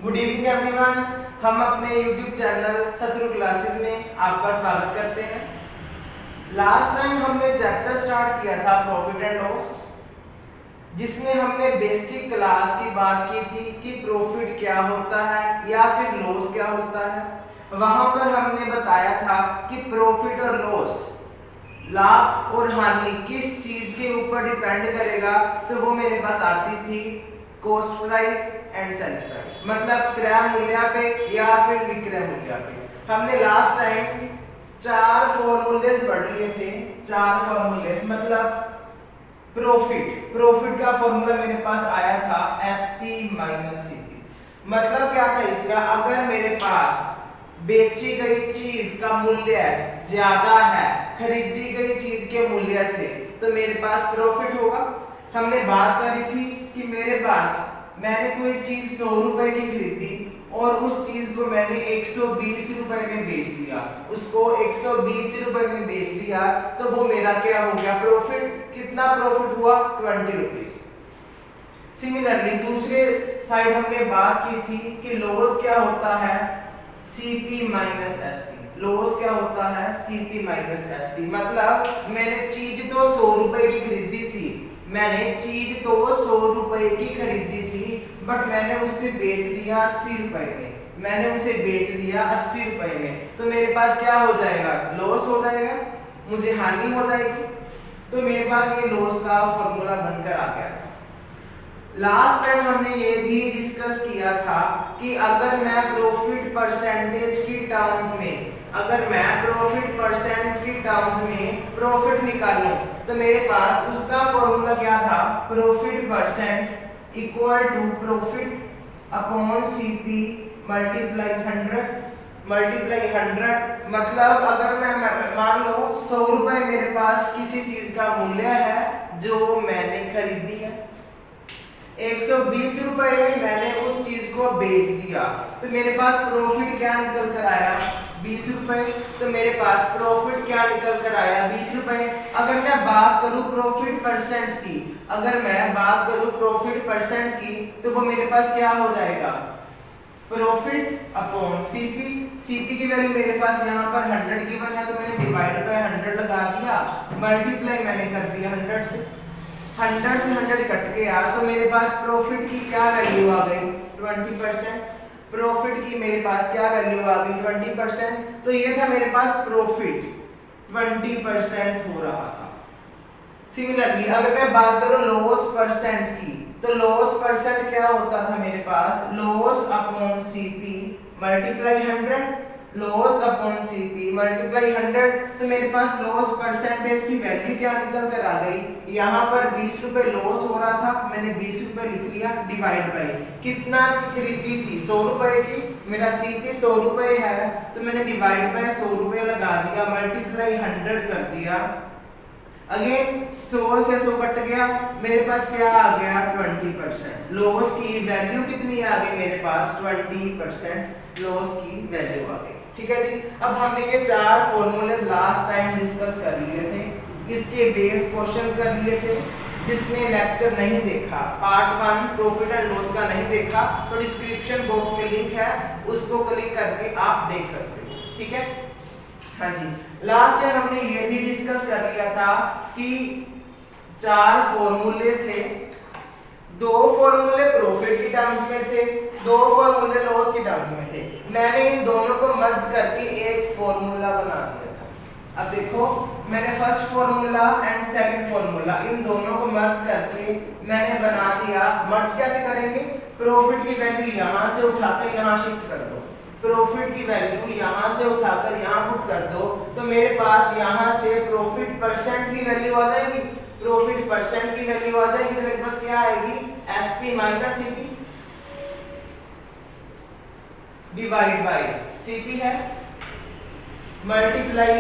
Good evening everyone. हम अपने YouTube channel शत्रु क्लासेस में आपका स्वागत करते हैं। लास्ट टाइम हमने चैप्टर स्टार्ट किया था प्रॉफिट एंड लॉस, जिसमें हमने बेसिक क्लास की बात की थी कि प्रॉफिट क्या होता है या फिर लॉस क्या होता है। वहां पर हमने बताया था कि प्रॉफिट और लॉस, लाभ और हानि किस चीज के ऊपर डिपेंड करेगा, तो वो मेरे पास आती थी cost price and sale price, मतलब क्रय मूल्य पे या फिर विक्रय मूल्य पे। हमने लास्ट टाइम 4 फॉर्मूले पढ़ लिए थे। 4 फॉर्मूले मतलब प्रॉफिट का फॉर्मूला मेरे पास आया था एसपी माइनस सीपी। मतलब क्या था इसका, अगर मेरे पास बेची गई चीज का मूल्य ज्यादा है खरीदी गई चीज के मूल्य से, तो मेरे पास प्रॉफिट होगा। हमने बात करी थी कि मेरे पास मैंने कोई चीज 100 रुपए की खरीदी और उस चीज को मैंने 120 रुपए में बेच दिया, उसको 120 रुपए में बेच दिया, तो वो मेरा क्या हो गया, प्रॉफिट। कितना प्रॉफिट हुआ, 20 रुपीज। सिमिलरली दूसरे साइड हमने बात की थी कि लॉस क्या होता है, सीपी माइनस एसपी। लॉस क्या होता है, सीपी माइनस एसपी। मतलब मैंने चीज तो 100 रुपए की खरीदी थी, मैंने चीज तो 100 रुपए की खरीदी थी, बट मैंने उसे बेच दिया 80 रुपए में। मैंने उसे बेच दिया 80 रुपए में, तो मेरे पास क्या हो जाएगा, लॉस हो जाएगा, मुझे हानि हो जाएगी। तो मेरे पास ये लॉस का फॉर्मूला बनकर आ गया था। लास्ट टाइम हमने ये भी डिस्कस किया था कि अगर मैं प्रॉफिट परसेंटेज की टर्म्स में, अगर मैं प्रॉफिट परसेंट की टर्म्स में प्रॉफिट निकालूं, तो मेरे पास उसका फॉर्मूला क्या था, profit percent equal to profit upon CP multiply 100। मतलब अगर मैं मान लो 100 रुपए मेरे पास किसी चीज का मूल्य है जो मैंने खरीदी है, 120 रुपए में मैंने उस चीज को बेच दिया, तो मेरे पास प्रॉफिट क्या निकल कर आया, 20 रुपए। तो मेरे पास प्रॉफिट क्या निकल कर आया, 20 रुपए। अगर मैं बात करूं प्रॉफिट परसेंट की, अगर मैं बात करूं प्रॉफिट परसेंट की, तो वो मेरे पास क्या हो जाएगा, प्रॉफिट अपॉन सीपी। सीपी की वैल्यू मेरे पास यहाँ पर 100 गिवन है, तो मैंने डिवाइड बाय 100 लगा दिया, मल्टीप्लाई मैंने कर दिया 100 से। 100 से 100 कट के यार, तो मेरे पास प्रॉफिट की क्या वैल्यू आ गई, 20%। प्रॉफिट की मेरे पास क्या वैल्यू आ गई, 20%। तो ये था मेरे पास प्रॉफिट 20% हो रहा था। सिमिलरली अगर मैं बात करूं लॉस परसेंट की, तो लॉस परसेंट क्या होता था मेरे पास, loss upon CP multiply 100, loss upon CP multiply 100। तो मेरे पास लॉस परसेंटेज की वैल्यू क्या निकल कर आ गई, यहाँ पर 20 रुपए लॉस हो रहा था, मैंने 20 रुपए लिख लिया, डिवाइड बाय कितना की खरीदी थी, 100 रुपए की, मेरा सीपी 100 रुपए है, तो मैंने डिवाइड बाय 100 रुपए लगा दिया, मल्टीप्लाई 100 कर दिया। अगेन 100 से 100 कट गया, मेरे पास क्या आ गया, 20%। लॉस की वैल्यू कितनी आ गई मेरे पास, 20% लॉस की वैल्यू आ गई। ठीक है जी। अब हमने ये 4 फॉर्मूलेस लास्ट टाइम डिस्कस कर लिए थे, इसके बेस क्वेश्चंस कर लिए थे। जिसने लेक्चर नहीं देखा, पार्ट 1 प्रॉफिट एंड लॉस का नहीं देखा, तो डिस्क्रिप्शन बॉक्स में लिंक है, उसको क्लिक करके आप देख सकते हो। ठीक है, हाँ जी। लास्ट ईयर हमने ये भी डिस्कस कर लिया था कि 4 फॉर्मूले थे, 2 फॉर्मूले प्रॉफिट की टर्म्स में थे, 2 फॉर्मूले लॉस की टर्म्स में थे। मैंने इन दोनों को मर्ज करके एक फॉर्मूला बना दिया था। अब देखो, मैंने first formula and second formula in दोनों को मर्ज करके मैंने बना दिया। मर्ज कैसे करेंगे, प्रॉफिट की वैल्यू यहां से उठाकर यहां शिफ्ट कर दो, प्रॉफिट की वैल्यू यहां से उठाकर यहां पुट कर दो, तो मेरे पास यहां से प्रॉफिट परसेंट की वैल्यू आ जाएगी। प्रॉफिट परसेंट की वैल्यू आ जाएगी, तो मेरे पास क्या आएगी, SP minus CP divide by CP है मल्टीप्लाई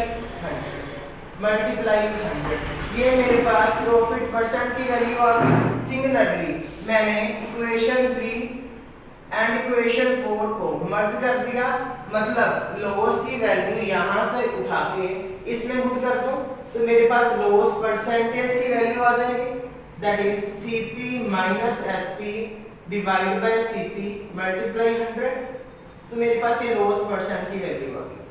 100। ये मेरे पास प्रॉफिट परसेंट की वैल्यू आ गई। सिमिलरली मैंने इक्वेशन 3 एंड इक्वेशन 4 को मर्ज कर दिया, मतलब लॉस की वैल्यू यहां से उठा के इसमें पुट कर दो, तो मेरे पास लॉस परसेंटेज की वैल्यू आ जाएगी, that is CP minus SP divide by CP multiply 100, तो मेरे पास ये लॉस परसेंट की वैल्यू आ गई।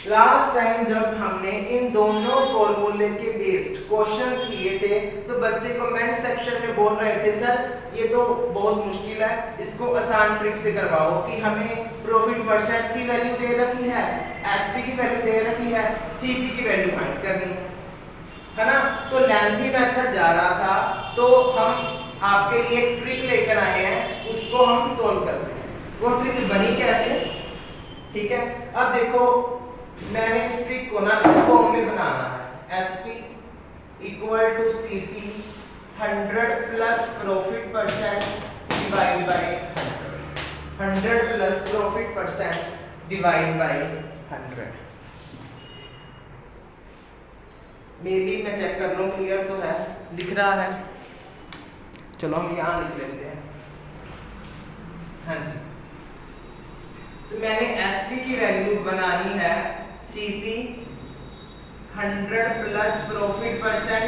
लास्ट टाइम जब हमने इन दोनों फॉर्मूले के बेस्ड क्वेश्चंस किए थे तो बच्चे कमेंट सेक्शन में बोल रहे थे सर ये तो बहुत मुश्किल है, इसको आसान ट्रिक से करवाओ कि हमें प्रॉफिट परसेंट की वैल्यू दे रखी है, एसपी की वैल्यू दे रखी है, सीपी की वैल्यू फाइंड करनी है ना। तो लेंथी मेथड जा रहा था, तो हम आपके लिए एक ट्रिक लेकर आए हैं, उसको हम सोल्व करते हैं। वो ट्रिक बनी कैसे, ठीक है। अब देखो मैंने इस ट्रिक को ना इस फॉर्म में बनाना है, SP equal to CP 100 plus profit percent divide by 100 plus profit percent divide by 100। Maybe मैं चेक कर लूं क्लियर तो है, दिख रहा है, चलो हम यहाँ लिख लेते हैं। हाँ जी, तो मैंने SP की वैल्यू बनानी है CP 100 plus profit percent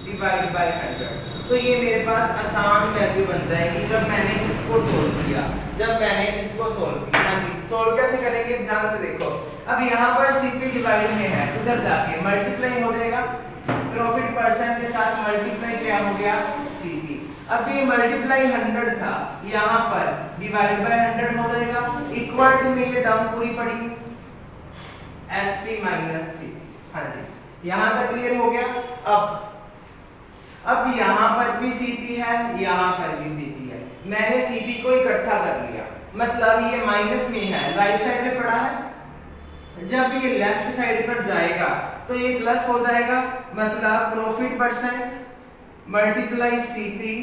divide by 100। तो ये मेरे पास आसान वैल्यू बन जाएगी जब मैंने इसको सोल्व किया, हाँ जी। सोल्व कैसे करेंगे ध्यान से देखो। अब यहाँ पर CP डिवाइड में है, उधर जाके मल्टीप्लाई हो जाएगा, प्रॉफिट परसेंट के साथ मल्टीप्लाई क्या हो गया CP। अब ये मल्टीप्लाई 100 था, यहाँ पर डिवाइड बाय 100 हो जाएगा, इक्वल टू में ये टर्म पूरी पड़ी SP माइनस CP। हाँ जी, यहाँ तक क्लियर हो गया। अब यहाँ पर भी CP है, यहाँ पर भी CP है, मैंने CP को इकट्ठा कर लिया, मतलब ये माइनस में है, राइट साइड में पड़ा है, जब ये लेफ्ट साइड पर जाएगा तो ये प्लस हो जाएगा, मतलब profit percent multiply CP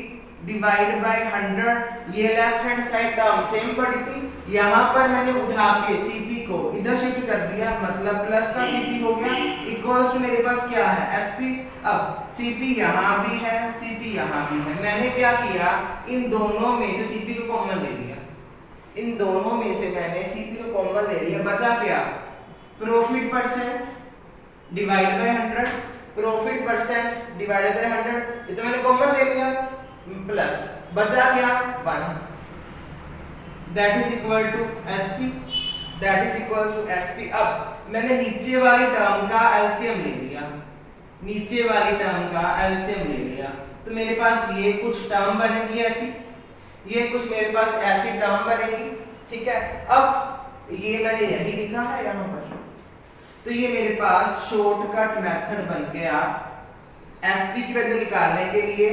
divide by 100। ये left hand side term same पड़ी थी, यहाँ पर मैंने उठा के CP को इधर शिफ्ट कर दिया, मतलब प्लस का CP हो गया, इक्वल्स टू मेरे पास क्या है SP। अब CP यहाँ भी है, CP यहाँ भी है, मैंने क्या किया इन दोनों में से CP को कॉमन ले लिया, इन दोनों में से मैंने CP को कॉमन ले लिया, बचा क्या profit percent divide by 100, profit percent divided by 100, ये तो मैंने कॉमन ले लिया, प्लस बचा क्या 1, that is equal to SP, that is equal to SP। अब मैंने नीचे वाली टर्म का एलसीएम ले लिया, नीचे वाली टर्म का एलसीएम ले लिया, तो मेरे पास ये कुछ टर्म बनेगी ऐसी, ये कुछ मेरे पास ऐसी टर्म बनेगी, ठीक है। अब ये मैंने यही लिखा है यहाँ पर, तो ये मेरे पास शॉर्टकट मेथड बन गया SP की वैल्यू निकालने के लिए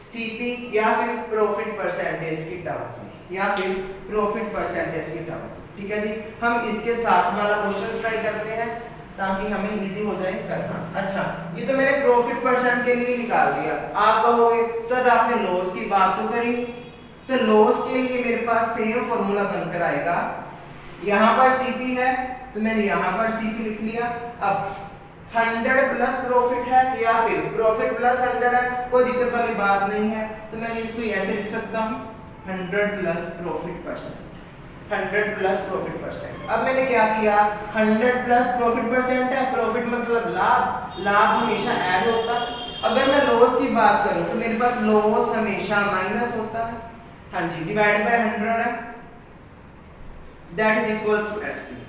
CP या फिर प्रॉफिट परसेंटेज की टर्म्स में, या फिर प्रॉफिट परसेंटेज की टर्म्स में, ठीक है जी। हम इसके साथ वाला क्वेश्चन ट्राई करते हैं ताकि हमें इजी हो जाए करना। अच्छा, ये तो मैंने प्रॉफिट परसेंट के लिए निकाल दिया। आप कहोगे सर आपने लॉस की बात तो करी, तो लॉस के लिए मेरे पास सेम फॉर्मूला बनकर आएगा, यहाँ पर CP है तो मैंने यहाँ पर CP लिख लिया। अब 100 प्लस प्रॉफिट है या फिर प्रॉफिट प्लस 100 है, कोई दिक्कत वाली बात नहीं है, तो मैंने इसको ऐसे लिख सकता हूँ 100 plus profit percent, 100 plus profit percent. अब मैंने क्या किया 100 प्लस प्रॉफिट परसेंट है, प्रॉफिट मतलब लाभ, लाभ हमेशा ऐड होता है। अगर मैं लॉस की बात करूं तो मेरे पास लॉस हमेशा माइनस होता है, हाँ जी, डिवाइड बाय 100 है, that is equals to SP।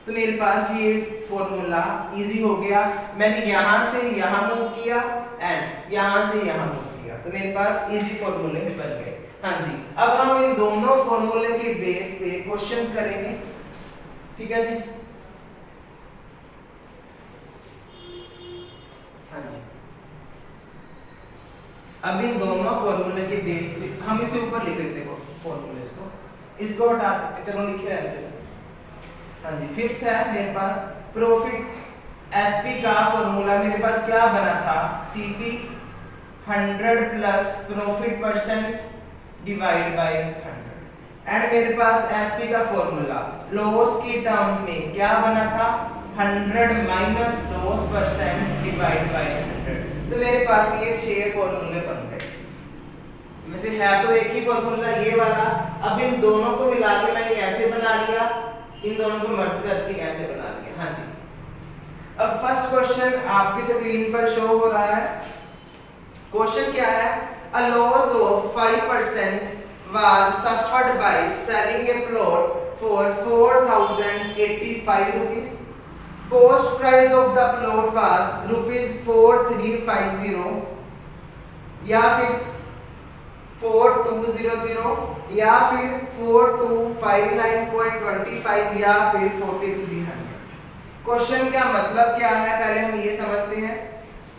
तो मेरे पास ये फॉर्मूला इजी हो गया, मैंने यहाँ से यहाँ मूव किया एंड यहाँ से यहाँ मूव किया, तो मेरे पास इजी फॉर्मूले बन गए। हाँ जी, अब हम इन दोनों फॉर्मूले के बेस पे क्वेश्चंस करेंगे, ठीक है जी। हाँ जी, अब इन दोनों फॉर्मूले के बेस पे हम इसे ऊपर लिख देते हैं फॉर्मूले को, इसको हटा देते, चलो लिखे रहते हैं। हाँ जी, फिफ्थ है मेरे पास प्रॉफिट SP का फॉर्मूला मेरे पास क्या बना था CP 100 plus profit percent divide by 100 and मेरे पास SP का फॉर्मूला लॉस की टर्म्स में क्या बना था 100 minus loss percent divide by 100। तो मेरे पास ये 6 फॉर्मूले बन गए, वैसे है तो एक ही फॉर्मूला ये वाला। अब इन दोनों को मिला के मैंने ऐसे बना लिया, इन दोनों को मर्ज करके ऐसे बना लिया। हाँ जी, अब फर्स्ट क्वेश्चन आपकी स्क्रीन पर शो हो रहा है। क्वेश्चन क्या है, a loss of 5% was suffered by selling a plot for 4085 rupees. Cost price of the plot was rupees 4350 या फिर 4200 या फिर 4259.25 या फिर 4300। क्वेश्चन का मतलब क्या है पहले हम ये समझते हैं।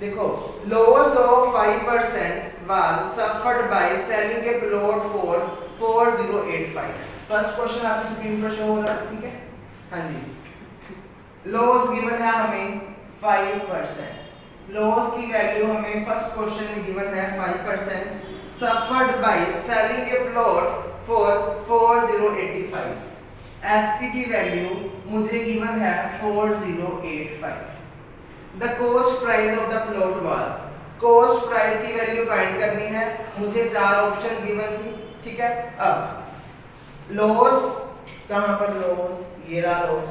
देखो, loss of 5% was suffered by selling a plot for 4085। First question आपकी स्क्रीन पर शो हो रहा है, ठीक है। हाँ जी, लॉस गिवन है हमें 5%। लॉस की वैल्यू हमें फर्स्ट क्वेश्चन में गिवन है 5%। suffered by selling a plot for 4085। SP की वैल्यू मुझे गिवन है 4085। The cost price of the plot was, cost price की वैल्यू फाइंड करनी है, मुझे 4 ऑप्शंस गिवन थी, ठीक है। अब लॉस, कहां पर लॉस, ये रहा लॉस।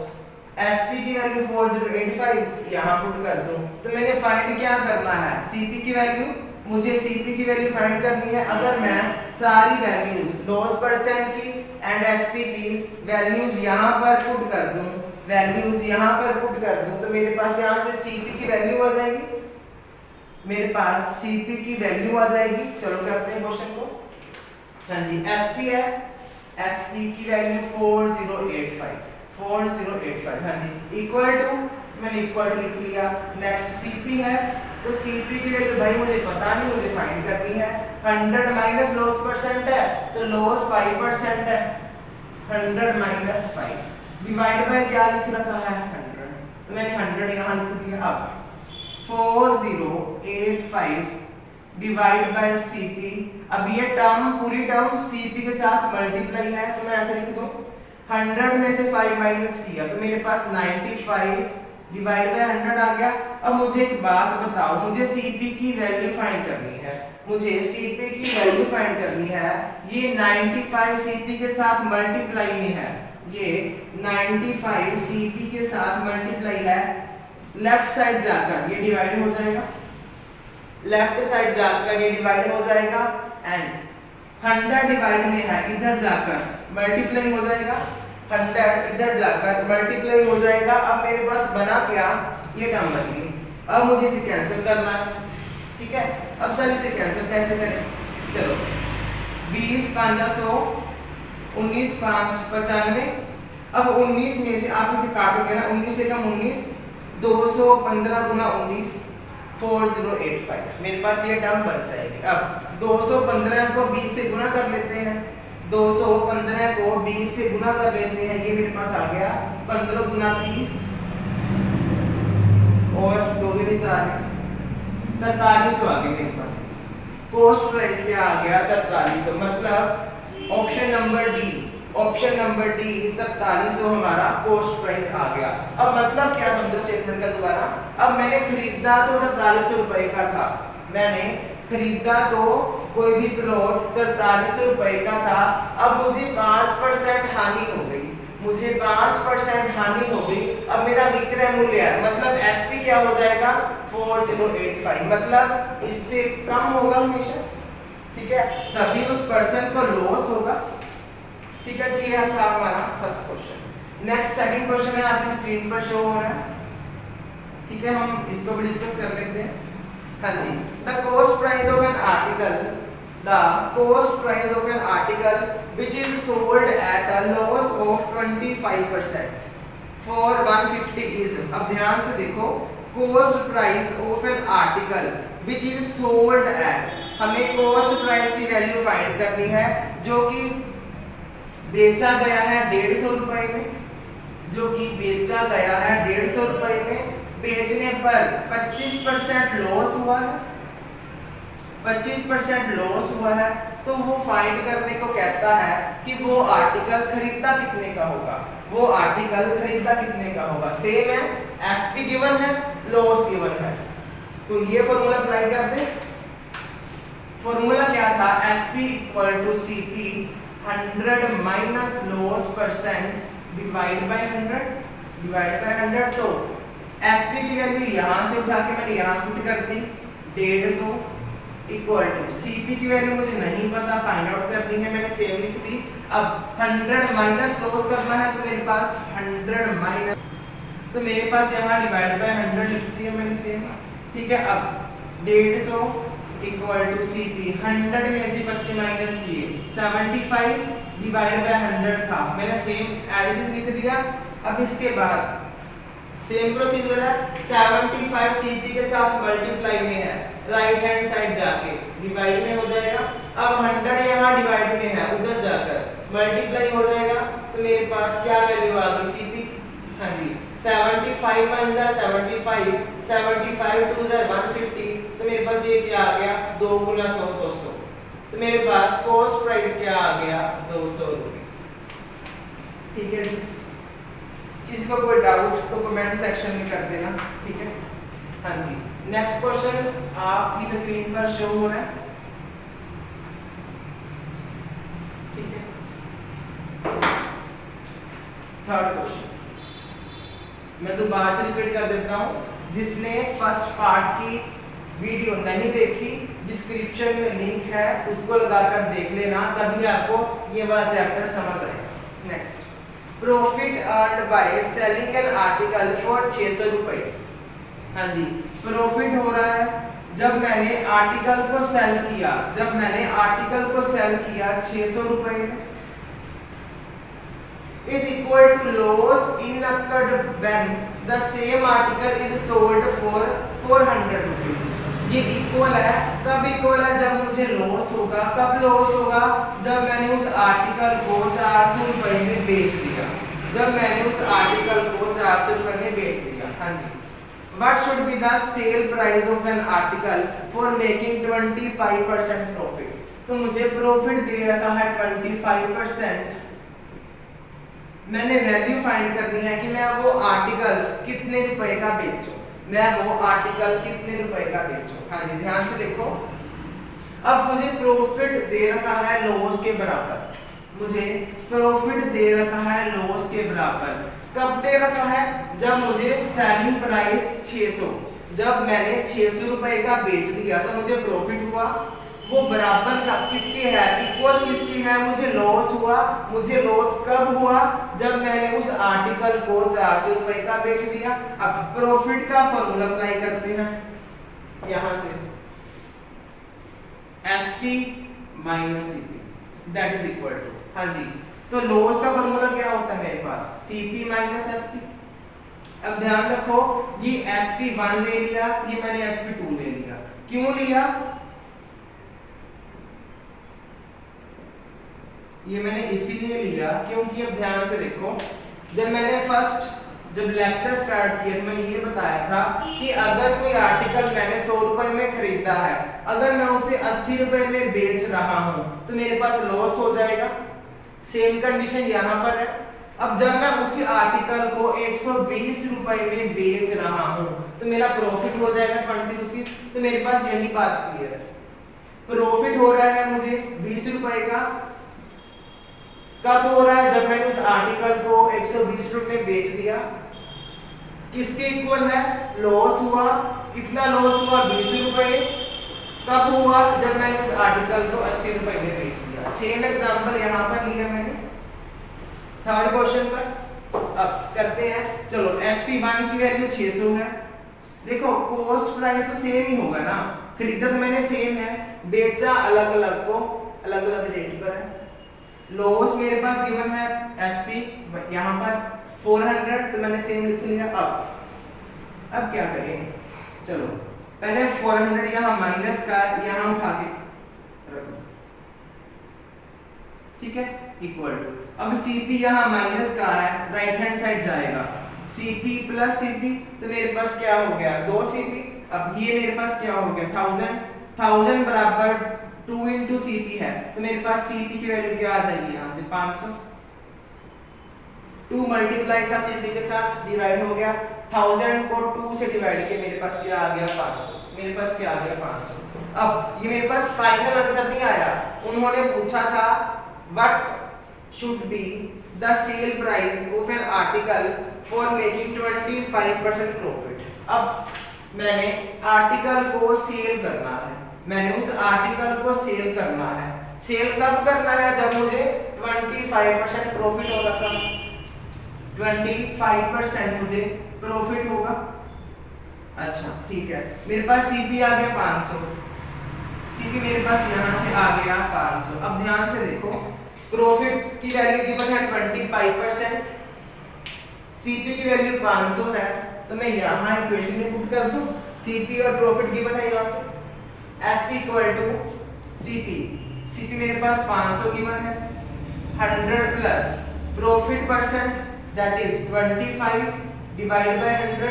एसपी की वैल्यू 4085 यहां पुट कर दूं, तो मैंने फाइंड क्या करना है, सीपी की वैल्यू। मुझे सीपी की वैल्यू फाइंड करनी है। अगर मैं सारी वैल्यूज लॉस परसेंट की एंड एसपी की वैल्यूज यहां पर पुट कर दूं, वैल्यूज यहां पर पुट कर दूं, तो मेरे पास यहां से सीपी की वैल्यू आ जाएगी, मेरे पास सीपी की वैल्यू आ जाएगी। चलो करते हैं क्वेश्चन को। हाँ जी, एसपी है, एसपी की वैल्यू 4085। हाँ जी, इक्वल टू, मैंने इक्वल टू लिख लिया। नेक्स्ट सीपी है, तो सीपी की वैल्यू भाई मुझे पता नहीं, मुझे फाइंड करनी है। 100 माइनस लॉस परसेंट है, तो लॉस 5% है। 100 माइनस 5 डिवाइड बाय क्या लिख रखा है, 100, तो मैंने 100 यहाँ लिख दिया। अब 4085 डिवाइड बाय सीपी। अब ये टर्म, पूरी टर्म सीपी के साथ मल्टीप्लाई है, तो मैं ऐसे लिख दूं 100 में से 5 माइनस किया, तो मेरे पास 95 डिवाइड बाय 100 आ गया। अब मुझे एक बात बताओ, मुझे सीपी की वैल्यू फाइंड करनी है, मुझे सीपी की वैल्यू फाइंड करनी है। ये 95 सीपी के साथ मल्टीप्लाई में है, ये 95 सीपी के साथ मल्टीप्लाई है। लेफ्ट साइड जाकर ये डिवाइड हो जाएगा, लेफ्ट साइड जाकर ये डिवाइड हो जाएगा एंड 100 डिवाइड में है, इधर जाकर मल्टीप्लाई हो जाएगा। 100 इधर जाकर मल्टीप्लाई हो जाएगा। अब मेरे पास बना क्या, ये टर्म बन गई। अब मुझे इसे कैंसिल करना है, ठीक है। अब सर इसे कैंसिल कैसे करें, चलो 20 5 100, 19 5 95। अब 19 में से आप इसे काटोगे ना, 19 से कम 19, 215 गुना 19 4085, मेरे पास ये टर्म बन जाएगी। अब 215 को 20 से गुना कर लेते हैं, 215 को 20 से गुना कर लेते हैं, ये मेरे पास आ गया 15 गुना 30 और 2 दूनी 4 4300 आ गया मेरे पास। कॉस्ट प्राइस क्या आ गया, 4300। मतलब option number D, option number D 4300 हमारा कॉस्ट प्राइस आ गया। अब मतलब क्या समझो स्टेटमेंट का दोबारा। अब मैंने खरीदा तो 4300 रुपए का था, मैंने खरीदा तो कोई भी प्लॉट 4300 रुपए का था। अब मुझे 5% हानि हो गई, मुझे 5% हानि हो गई। अब मेरा विक्रय मूल्य है, मतलब एसपी क्या हो जाएगा 4085, मतलब इससे कम होगा हमेशा, ठीक है, तभी उस पर्सन को लॉस होगा। ठीक है जी, यह था हमारा first question. Next second question है, आपकी स्क्रीन पर शो हो रहा है, ठीक है, हम इसको भी डिस्कस कर लेते हैं। हाँ जी, the cost price of an article, the cost price of an article which is sold at a loss of 25% for 150 is, अब ध्यान से देखो, cost price of an article which is sold at, हमें कॉस्ट प्राइस की value find करनी है जो कि बेचा गया है 150 रुपए में, जो कि बेचा गया है 150 रुपए में, बेचने पर 25% लॉस हुआ है, 25% लॉस हुआ है, तो वो फाइंड करने को कहता है कि वो आर्टिकल खरीदा कितने का होगा, वो आर्टिकल खरीदा कितने का होगा। सेम है, एसपी गिवन है, लॉस गिवन है, तो ये फॉर्मूला अप्लाई कर दें। फॉर्मूला क्या था, SP equal to CP 100 minus loss percent divide by 100, divide by 100। तो एसपी की वैल्यू यहां से उठा के मैंने यहां पुट कर दी 150 इक्वल टू सीपी की वैल्यू मुझे नहीं पता, फाइंड आउट करनी है, मैंने सेम लिख दी। अब 100 माइनस लॉस करना है, तो मेरे पास 100 माइनस, तो मेरे पास यहाँ डिवाइड बाय 100 लिख दिया मैंने सेम। ठीक है, अब 150 इक्वल टू सीपी, 100 में से 25 माइनस किए, 75 डिवाइड बाय 100 था, मैंने सेम एज इट इज लिख दिया। अब इसके बाद सेम प्रोसीजर है, 75 सीपी के साथ मल्टीप्लाई में है, राइट हैंड साइड जाके डिवाइड में हो जाएगा। अब 100 यहाँ डिवाइड में है, उधर जाकर मल्टीप्लाई हो जाएगा, तो मेरे पास क्या वैल्यू आ गई सीपी की? हाँ जी, 75 1 75, 75 2 150, तो मेरे पास ये क्या आ गया 2 गुना 100 200, तो मेरे पास कॉस्ट प्राइस क्या आ गया 200 रुपीस। ठीक है जी, किसी को कोई डाउट तो कमेंट सेक्शन में कर देना। ठीक है, हाँ जी, नेक्स्ट क्वेश्चन आपकी स्क्रीन पर शो हो रहा है। ठीक है, थर्ड क्वेश्चन मैं दोबारा से रिपीट कर देता हूँ, जिसने फर्स्ट पार्ट की वीडियो नहीं देखी डिस्क्रिप्शन में लिंक है, उसको लगाकर देख लेना, तभी आपको ये वाला चैप्टर समझ आएगा। Next, profit earned by selling an article for 600 रुपए। हाँ जी, प्रॉफिट हो रहा है जब मैंने आर्टिकल को सेल किया, 600 रुपए में, is equal to loss incurred when the same article is sold for 400 rupees। ये इक्वल है, कब इक्वल है? जब मुझे लॉस होगा। कब लॉस होगा? जब मैंने उस आर्टिकल को 400 रुपए में बेच दिया, हाँ जी। What should be the sale price of an article for making 25% profit? तो मुझे प्रॉफिट दे रखा है 25%, मैंने वैल्यू फाइंड करनी है कि मैं वो आर्टिकल कितने रुपए का बेचूं, हाँ जी, ध्यान से देखो। अब मुझे प्रॉफिट दे रखा है लॉस के बराबर, कब दे रखा है? जब मुझे सेलिंग प्राइस 600, जब मैंने 600 रुपए का बेच दिया तो मुझे प्रॉफिट हुआ, वो बराबर का किसके है? इक्वल किसके है? मुझे लॉस हुआ। मुझे लॉस कब हुआ? जब मैंने उस आर्टिकल को 400 रुपए का बेच दिया। अब प्रॉफिट का फॉर्मूला अप्लाई करते हैं यहां से, SP minus CP that is equal to, हाँ जी, तो लॉस का फॉर्मूला क्या होता है मेरे पास? CP minus SP। अब ध्यान रखो, ये SP1 ले लिया, ये मैंने SP2 ले लिया। क्यों लिया? ये मैंने इसीलिए लिया क्योंकि अब ध्यान से देखो, जब लेक्चर स्टार्ट किया तो मैंने ये बताया था कि अगर कोई आर्टिकल मैंने 100 रुपए में खरीदा है, अगर मैं उसे 80 रुपए में बेच रहा हूं तो मेरे पास लॉस हो जाएगा। सेम कंडीशन यहाँ पर है। अब जब मैं उसी आर्टिकल को 120 रुपए में बेच रहा हूं तो मेरा प्रॉफिट हो जाएगा 20 रुपीस। तो मेरे पास यही बात क्लियर है, प्रॉफिट हो रहा है मुझे 20 रुपए का। कब हो रहा है? जब मैंने उस आर्टिकल को 120 रुपए में बेच दिया। किसके इक्वल है? लॉस हुआ। कितना लॉस हुआ? 20 रुपए। कब हुआ? जब मैंने उस आर्टिकल को 80 रुपए में बेच दिया। सेम एग्जांपल यहां पर लिया मैंने थर्ड क्वेश्चन पर। अब करते हैं, चलो SP1 की वैल्यू 600 है। देखो कॉस्ट प्राइस तो सेम ही होगा ना, खरीदा तो मैंने सेम है, बेचा अलग अलग को अलग अलग रेट पर है। लॉस मेरे पास गिवन है SP यहाँ पर 400, तो मैंने सेम लिख लिया। अब क्या करें? चलो पहले 400 यहाँ माइनस का यहाँ उठा के रखो, ठीक है, इक्वल टू। अब CP यहाँ माइनस का है, राइट हैंड साइड जाएगा, CP प्लस CP, तो मेरे पास क्या हो गया 2CP। अब ये मेरे पास क्या हो गया 1000 बराबर 2 इंटू CP है, तो मेरे पास CP की वैल्यू क्या आ जाएगी यहाँ से 500। 2 मल्टीप्लाई का CP के साथ डिवाइड हो गया, 1000 को 2 से डिवाइड किया, मेरे पास क्या आ गया 500। अब ये मेरे पास फाइनल आंसर नहीं आया, उन्होंने पूछा था what should be the sale price of an article for making 25% profit. अब मैंने आर्टिकल को सेल करना है, मैंने उस आर्टिकल को सेल करना है। सेल कब करना है? जब मुझे 25% प्रॉफिट हो रखा, 25% मुझे प्रॉफिट होगा। अच्छा ठीक है, मेरे पास सीपी आ गया 500, सीपी मेरे पास यहां से आ गया 500। अब ध्यान से देखो, प्रॉफिट की वैल्यू गिवन है 25%, सीपी की वैल्यू 500 है, तो मैं यहां इक्वेशन में पुट कर दूं। सीपी और प्रॉफिट गिवन है यहां पे, SP equal to CP, CP मेरे पास 500 गिवन है, 100 plus profit percent that is 25 divide by 100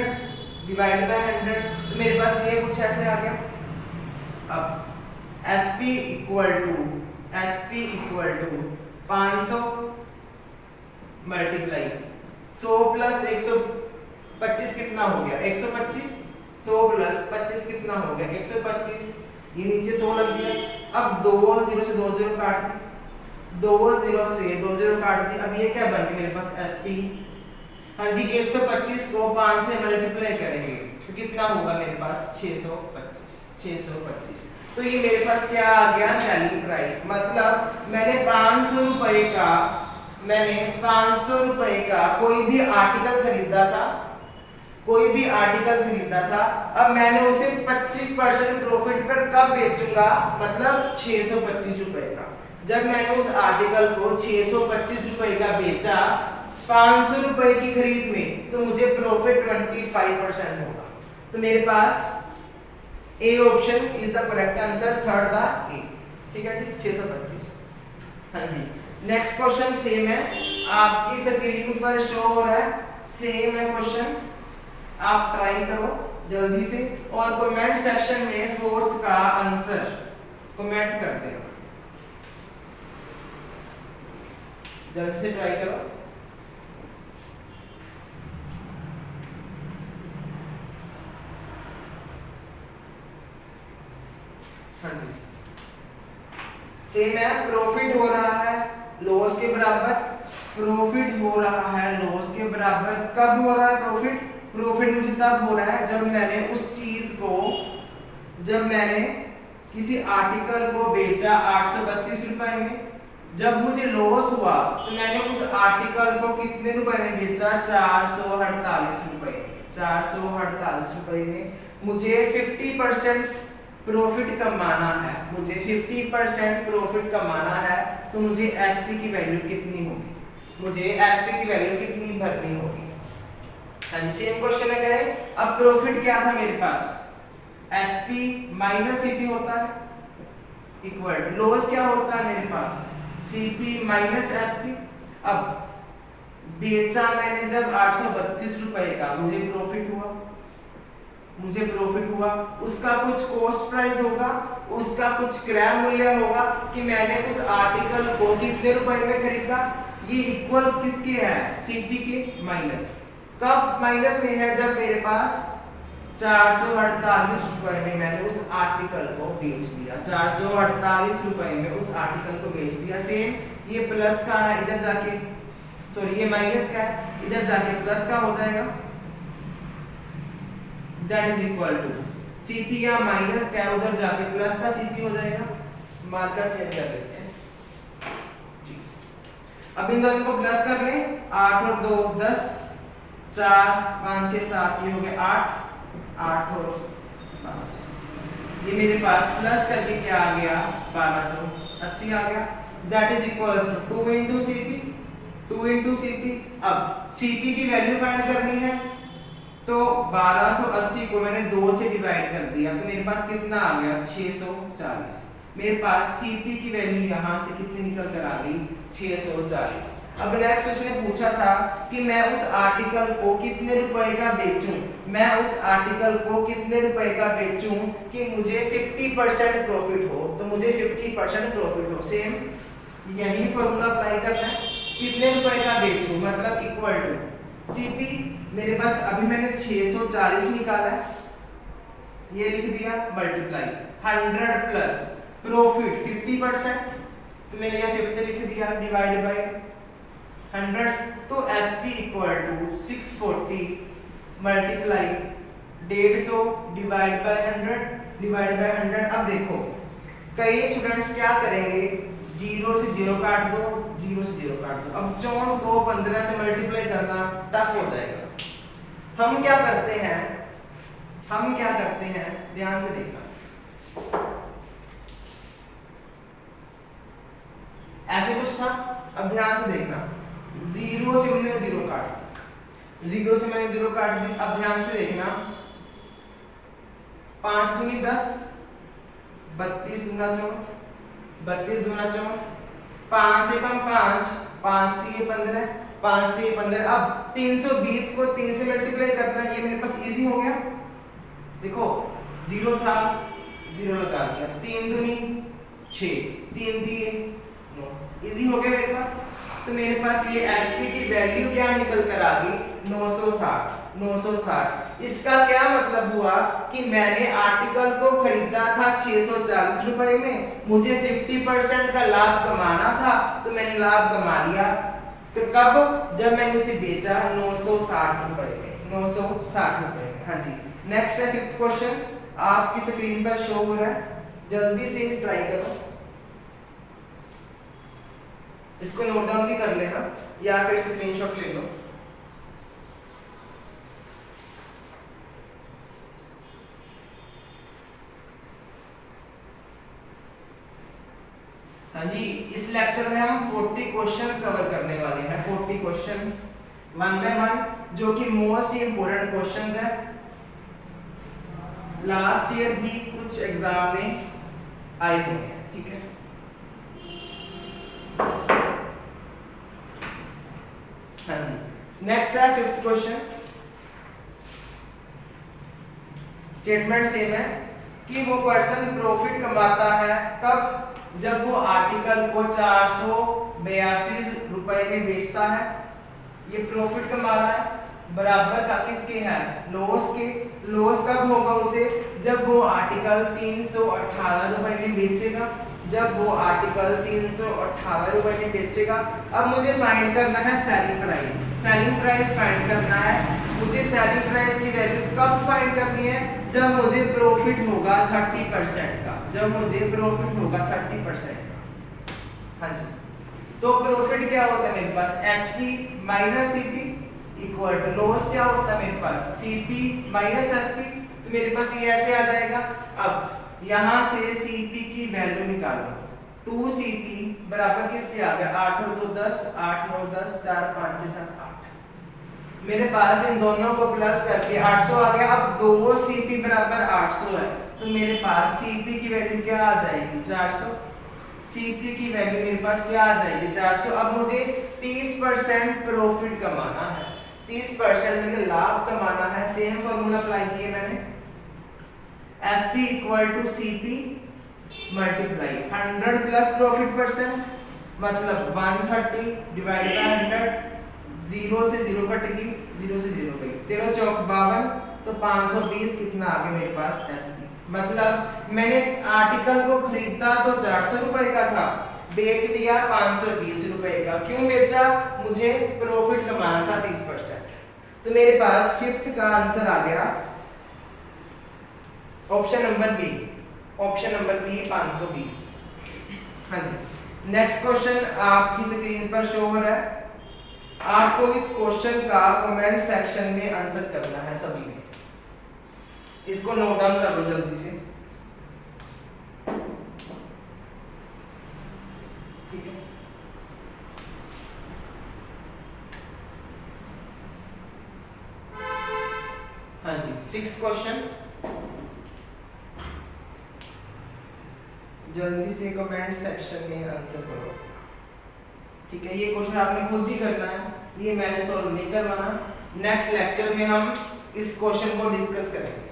divide by 100, तो मेरे पास ये कुछ ऐसे आ गया। अब SP equal to 500 multiply 100 plus 125 कितना हो गया? 125। 100 प्लस 25 कितना हो गया? 125। ये नीचे 100 लग गया। अब 2 0 से 2 0 काट दी, 2 0 से 2 0 काट दी। अब ये क्या बन गया मेरे पास? एसपी। हाँ जी, 125 को 5 से मल्टीप्लाई करेंगे तो कितना होगा मेरे पास? 625। तो ये मेरे पास क्या आ गया? Selling price. मतलब मैंने 500 रुपए का कोई भी आर्टिकल खरीदा था, अब मैंने उसे 25% प्रॉफिट पर कब बेचूंगा? मतलब 625 रुपए का। जब मैंने उस आर्टिकल को 625 रुपए का बेचा 500 रुपए की खरीद में, तो मुझे प्रॉफिट 25% होगा। तो मेरे पास A option is the correct answer, third the A. ठीक है जी, 625। हाँ जी, नेक्स्ट क्वेश्चन सेम है, आपकी स्क्रीन पर शो हो रहा है, सेम है क्वेश्चन। आप ट्राई करो जल्दी से और कमेंट सेक्शन में फोर्थ का आंसर कमेंट कर देना, जल्दी से ट्राई करो। हाँ जी, सेम है, प्रॉफिट हो रहा है लॉस के बराबर, प्रॉफिट हो रहा है लॉस के बराबर। कब हो रहा है प्रॉफिट? प्रॉफिट मुझे तब हो रहा है जब मैंने उस चीज को, जब मैंने किसी आर्टिकल को बेचा 832 रुपए में, जब मुझे लॉस हुआ तो मैंने उस आर्टिकल को कितने रुपए में बेचा? 448 रुपए में। 448 रुपए में मुझे 50% प्रॉफिट कमाना है, मुझे 50% प्रॉफिट कमाना है, तो मुझे एसपी की वैल्यू कितनी होगी? मुझे एसपी की वैल्यू कितनी भरनी होगी? हाँ जी, सेम क्वेश्चन है। करें, अब प्रॉफिट क्या था मेरे पास? एसपी माइनस सीपी होता है, इक्वल टू लॉस क्या होता है मेरे पास? CP minus SP. अब बेचा मैंने जब 832 रुपए का, मुझे प्रॉफिट हुआ, उसका कुछ कॉस्ट प्राइस होगा, उसका कुछ क्रय मूल्य होगा कि मैंने उस आर्टिकल को कितने रुपए में खरीदा। ये इक्वल किसके है? सीपी के माइनस। कब माइनस में है? जब मेरे पास 448 रुपए में मैंने उस आर्टिकल को बेच दिया, 448 रुपए में उस आर्टिकल को बेच दिया। सेम ये प्लस का है, इधर जाके सॉरी ये माइनस का है, इधर जाके प्लस का हो जाएगा। That is equal to CP या माइनस का उधर जाके प्लस का सीपी हो जाएगा। मार्कर चेंज कर लेते हैं जी। अब इन दोनों को प्लस कर लें, 8 और 2 10, 4 5 6 7, ये हो गए 8 और 1200। ये मेरे पास प्लस करके क्या आ गया? 1280 आ गया। That is equals to 2 into CP. अब सीपी की वैल्यू फाइंड करनी है, तो 1280 को मैंने 2 से डिवाइड कर दिया, तो मेरे पास कितना आ गया? 640। मेरे पास सीपी की वैल्यू यहां से कितनी निकल कर आ गई? 640। अब नेक्स्ट उसने पूछा था कि मैं उस आर्टिकल को कितने रुपए का बेचूं, कि मुझे 50% प्रॉफिट हो, तो मुझे 50% प्रॉफिट हो। सेम यही फॉर्मूला अप्लाई करना है, कितने रुपए का बेचूं मतलब इक्वल टू सीपी। मेरे पास अभी मैंने 640 निकाला है, ये लिख दिया, मल्टीप्लाई 100 प्लस प्रॉफिट 50%, तो मैंने यहाँ 50 लिख दिया, डिवाइड बाय 100, तो SP equal to 640 multiply 150 divide by 100, divide by 100। अब देखो कई स्टूडेंट्स क्या करेंगे, 0 से 0 काट दो, 0 से 0 काट दो। अब 4 को 15 से मल्टीप्लाई करना टफ हो जाएगा। हम क्या करते हैं, ध्यान से देखना, ऐसे कुछ था। अब ध्यान से देखना, 0 से मैंने 0 काट, 0 से मैंने 0 काट दी। अब ध्यान से देखना, 5 दूनी 10, 32 दूना 4, 32 दूना 4, 5 एकम 5, 5 3 15, 5 3 15। अब 320 को 3 से मल्टीप्लाई करना, ये मेरे पास इजी हो गया। देखो 0 था, 0 लगा दिया, 3 दूनी 6, 3 दिए 9, इजी हो गया मेरे पास। तो मेरे पास ये एसपी की वैल्यू क्या निकल कर आ गई, 960। 960 इसका क्या मतलब हुआ कि मैंने आर्टिकल को खरीदा था 640 रुपए में, मुझे 50% का लाभ कमाना था, तो मैंने लाभ कमा लिया। तो कब, जब मैंने उसे बेचा 960 रुपए में, 960 रुपए में। हाँ जी, नेक्स्ट है 5th क्वेश्चन, आपकी स्क्रीन पर शो हो रहा है, जल्दी से ट्राई करो। इसको नोट डाउन भी कर लेना या फिर स्क्रीनशॉट ले लो। हाँ जी, इस लेक्चर में हम 40 क्वेश्चंस कवर करने वाले हैं। 40 क्वेश्चंस 1 बाय 1, जो कि मोस्ट इंपोर्टेंट क्वेश्चंस हैं। लास्ट ईयर भी कुछ एग्जाम में आए हुए हैं, ठीक है। हाँ जी, नेक्स्ट है 5th क्वेश्चन। स्टेटमेंट सेम है कि वो पर्सन प्रॉफिट कमाता है कब, जब वो आर्टिकल को 482 रुपए में बेचता है। ये प्रॉफिट कमा रहा है, बराबर का किसके है, लॉस के। लॉस कब होगा उसे, जब वो आर्टिकल 318 रुपए में बेचेगा, जब वो आर्टिकल 318 रुपए में बेचेगा। अब मुझे फाइंड करना है selling price. Selling price find करना है मुझे। सेलिंग प्राइस की वैल्यू कब फाइंड करनी है, जब मुझे प्रॉफिट होगा 30% का, जब मुझे प्रॉफिट होगा 30% का। हाँ जी, तो प्रॉफिट क्या होता है मेरे पास, SP minus CP equal to loss क्या होता है मेरे पास, सीपी माइनस एसपी। तो मेरे पास ये ऐसे आ जाएगा। अब यहां से सीपी की वैल्यू निकालो, 2cp बराबर किसके आ गया, 8 और 2 10, 8 9 10, 4 5 6 7 8। मेरे पास इन दोनों को प्लस करके 800 आ गया। अब 2cp बराबर 800 है, तो मेरे पास cp की वैल्यू क्या आ जाएगी, 400। cp की वैल्यू मेरे पास क्या आ जाएगी, 400। अब मुझे 30% प्रॉफिट कमाना है, 30% मैंने लाभ कमाना है। सेम फॉर्मूला अप्लाई किए मैंने, SP equal to CP multiply 100 plus profit percent, मतलब 130 डिवाइड बाय 100। 0 से 0 कट गई, 0 से 0 गई, 13 चौक 52, तो 520 कितना आ गया मेरे पास SP। मतलब मैंने आर्टिकल को खरीदा तो 400 रुपए का था, बेच दिया 520 रुपए का। क्यों बेचा, मुझे प्रॉफिट कमाना था 30%। तो मेरे पास 5th का आंसर आ गया option number B, option number B 520। हाँ जी, नेक्स्ट क्वेश्चन आपकी स्क्रीन पर शो हो रहा है। आपको इस क्वेश्चन का कमेंट सेक्शन में आंसर करना है सभी ने। इसको नोट डाउन कर लो जल्दी से, ठीक है। हाँ जी, 6th क्वेश्चन, जल्दी से कमेंट सेक्शन में आंसर करो, ठीक है। ये क्वेश्चन आपने खुद ही करना है, ये मैंने सॉल्व नहीं करवाना। नेक्स्ट लेक्चर में हम इस क्वेश्चन को डिस्कस करेंगे।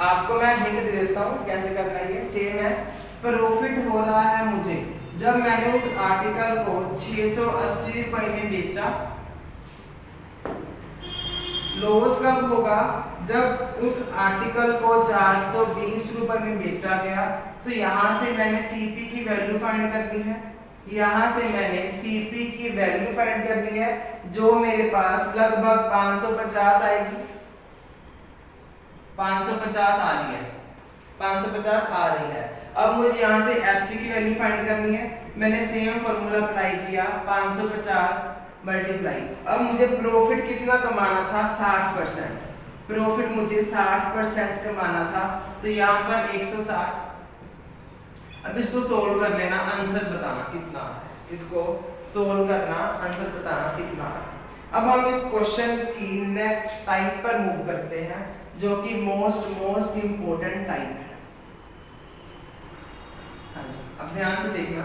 आपको मैं हिंट दे देता हूं कैसे करना है। ये सेम है, प्रॉफिट हो रहा है मुझे जब मैंने उस आर्टिकल को 680 रुपए में बेचा, लॉस कब होगा, जब उस आर्टिकल को 420 रुपए में बेचा गया। तो यहां से मैंने सीपी की वैल्यू फाइंड करनी है, यहां से मैंने सीपी की वैल्यू फाइंड करनी है, जो मेरे पास लगभग 550 आएगी। 550 आ रही है, 550 आ रही है। अब मुझे यहां से एसपी की वैल्यू फाइंड करनी है। मैंने सेम फॉर्मूला अप्लाई किया, 550 मल्टीप्लाई। अब मुझे प्रॉफिट कितना कमाना था, 60%। प्रॉफिट मुझे 60% कमाना था, तो यहाँ पर 160। अब इसको सोल्व कर लेना, आंसर बताना कितना है, इसको सोल्व करना, आंसर बताना कितना है। अब हम इस क्वेश्चन की नेक्स्ट टाइप पर मूव करते हैं, जो कि मोस्ट इंपॉर्टेंट टाइप है। हाँ जी, अब ध्यान से देखना।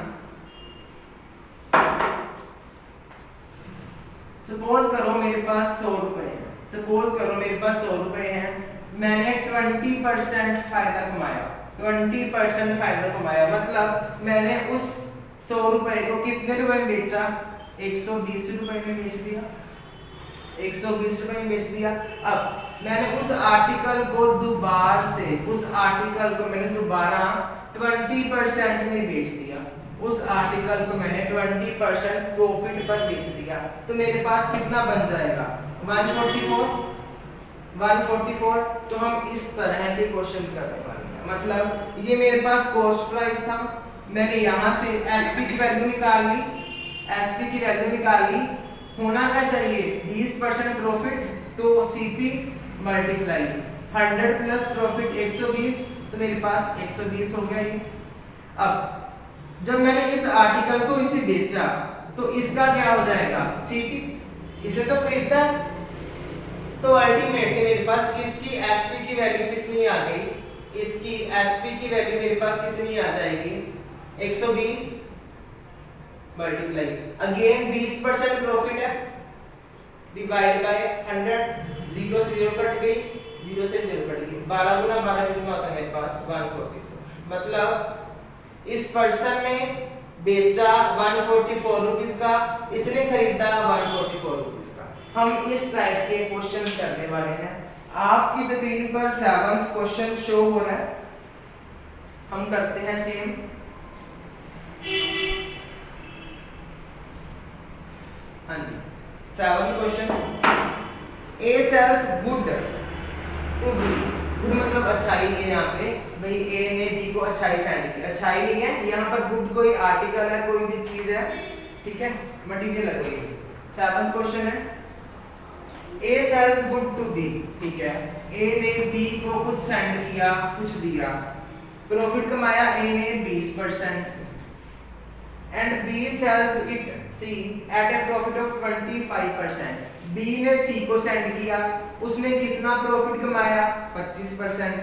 सपोज करो मेरे पास 100 रुपए है, सपोज करो मेरे पास 100 रुपए हैं, मैंने 20% फायदा कमाया। 20% फायदा कमाया मतलब मैंने उस 100 रुपए को कितने रुपए में बेचा, 120 रुपए में बेच दिया। 120 रुपए में बेच दिया। अब मैंने उस आर्टिकल को दोबारा से, उस आर्टिकल को मैंने दोबारा 20% में बेच दिया। उस आर्टिकल को मैंने 20% प्रॉफिट पर बेच दिया। तो मेरे पास कितना बन जाएगा, 144। तो हम इस तरह के क्वेश्चन करने वाले हैं। मतलब ये मेरे पास कॉस्ट प्राइस था, मैंने यहाँ से एसपी की वैल्यू निकाल ली, एसपी की वैल्यू निकाल ली। होना क्या चाहिए, 20% प्रॉफिट, तो सीपी मल्टीप्लाई 100 प्लस प्रॉफिट 120, तो मेरे पास 120 हो गया ये। अब जब मैंने इस आर्टिकल को इसे बेचा, तो इसका क्या हो जाएगा, सीपी, इसे तो खरीदा। तो अल्टीमेटली मेरे पास इसकी एसपी की वैल्यू कितनी आ गई, इसकी एसपी की वैल्यू मेरे पास कितनी आ जाएगी, 120 मल्टीप्लाई अगेन 20% प्रॉफिट है, डिवाइड बाय 100, 0 से 0 कट गई, 0 से 0 कट गई, 12 गुना 12 कितना होता है मेरे पास, 144। मतलब इस पर्सन ने बेचा 144 रुपीस का, इसने खरीदा 144 रुपीस का। हम इस टाइप के क्वेश्चन करने वाले हैं। आपकी स्क्रीन पर 7th क्वेश्चन शो हो रहा है, हम करते हैं सेम। हाँ जी, 7th question, A sells good to B. Good मतलब अच्छाई है, यहाँ पे भाई ए ने बी को अच्छाई सेंड की, अच्छाई नहीं है यहाँ पर, गुड कोई आर्टिकल है, कोई भी चीज है, ठीक है, मटेरियल है कोई। 7th क्वेश्चन है, ए सेल्स गुड टू बी, ठीक है, ए ने बी को कुछ सेंड किया, कुछ दिया, प्रॉफिट कमाया ए ने 20%, and B sells it C at a profit of 25%। B ने सी को सेंड किया, उसने कितना प्रॉफिट कमाया, 25%।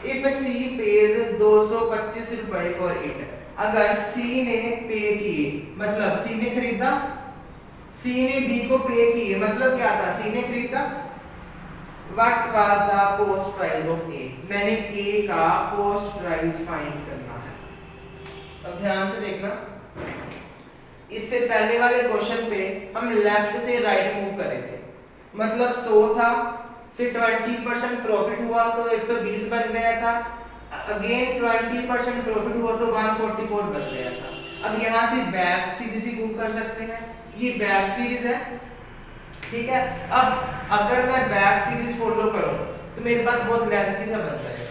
इफ सी पेज 225 रुपए फॉर इट, अगर सी ने पे किए, मतलब सी ने खरीदा, सी ने बी को पे किए, मतलब क्या था, सी ने खरीदा। What was the cost price of A, मैंने ए का कॉस्ट प्राइस फाइंड करना है। अब ध्यान से देखना, इससे पहले वाले क्वेश्चन पे हम लेफ्ट से राइट मूव कर रहे थे, मतलब 100 था, फिर 20% प्रॉफिट हुआ तो 120 बन गया था, अगेन 20% प्रॉफिट हुआ तो 144 बन गया था। अब यहाँ से बैक सीरीज ही मूव कर सकते हैं, ये बैक सीरीज है, ठीक है। अब अगर मैं बैक सीरीज फॉलो करूं तो मेरे पास बहुत लेंथी सा बन जाएगा,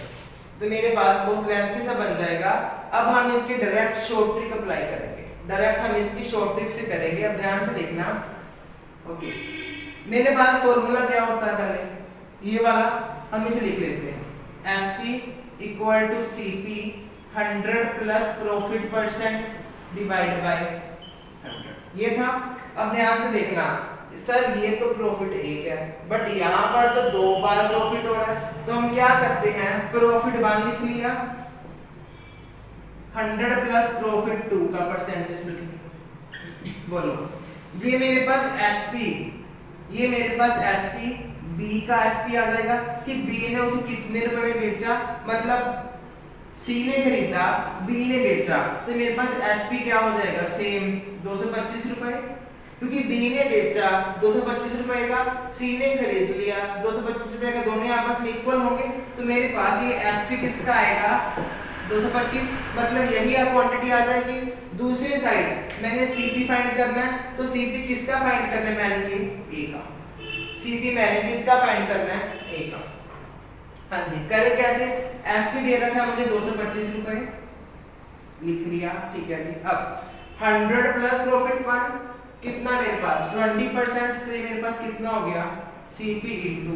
तो मेरे पास बहुत लेंथी सा बन जाएगा। अब हम इसकी डायरेक्ट शॉर्ट ट्रिक अप्लाई करेंगे, डायरेक्ट हम इसकी शॉर्ट ट्रिक से करेंगे। अब ध्यान से देखना, ओके, मेरे पास फॉर्मूला क्या होता है, पहले ये वाला हम इसे लिख लेते हैं, SP equal to CP 100 plus profit percent divide by 100, ये था। अब ध्यान से देखना, सर ये तो प्रॉफिट एक है, बट यहाँ पर तो 2 बार प्रॉफिट हो रहा है, तो हम क्या करते हैं, प्रॉफिट 1 लिख लिया, 100 प्लस प्रॉफिट 2 का परसेंटेज लिख लिया। बोलो, ये मेरे पास SP, ये मेरे पास SP, B का SP आ जाएगा कि B ने उसे कितने रुपए में बेचा, मतलब सी ने खरीदा, बी ने बेचा, तो मेरे पास एसपी क्या हो जाएगा, सेम 225 रुपए, क्योंकि बी ने बेचा 225 रुपए का, सी ने खरीद लिया 225 रुपए का, दोनों आपस में इक्वल होंगे, तो मेरे पास ये एसपी किसका आएगा 225, मतलब यही क्वांटिटी आ जाएगी। दूसरी साइड मैंने सीपी फाइंड करना है, तो सीपी किसका फाइंड करना है, मैंने ये ए का, सीपी मैंने किसका फाइंड करना है, ए का। हाँ जी, करें कैसे, एसपी दे रखा है मुझे 225 रुपए, लिख लिया, ठीक है जी। अब 100 प्लस प्रॉफिट 1 कितना मेरे पास 20%, तो ये मेरे पास कितना हो गया, CP into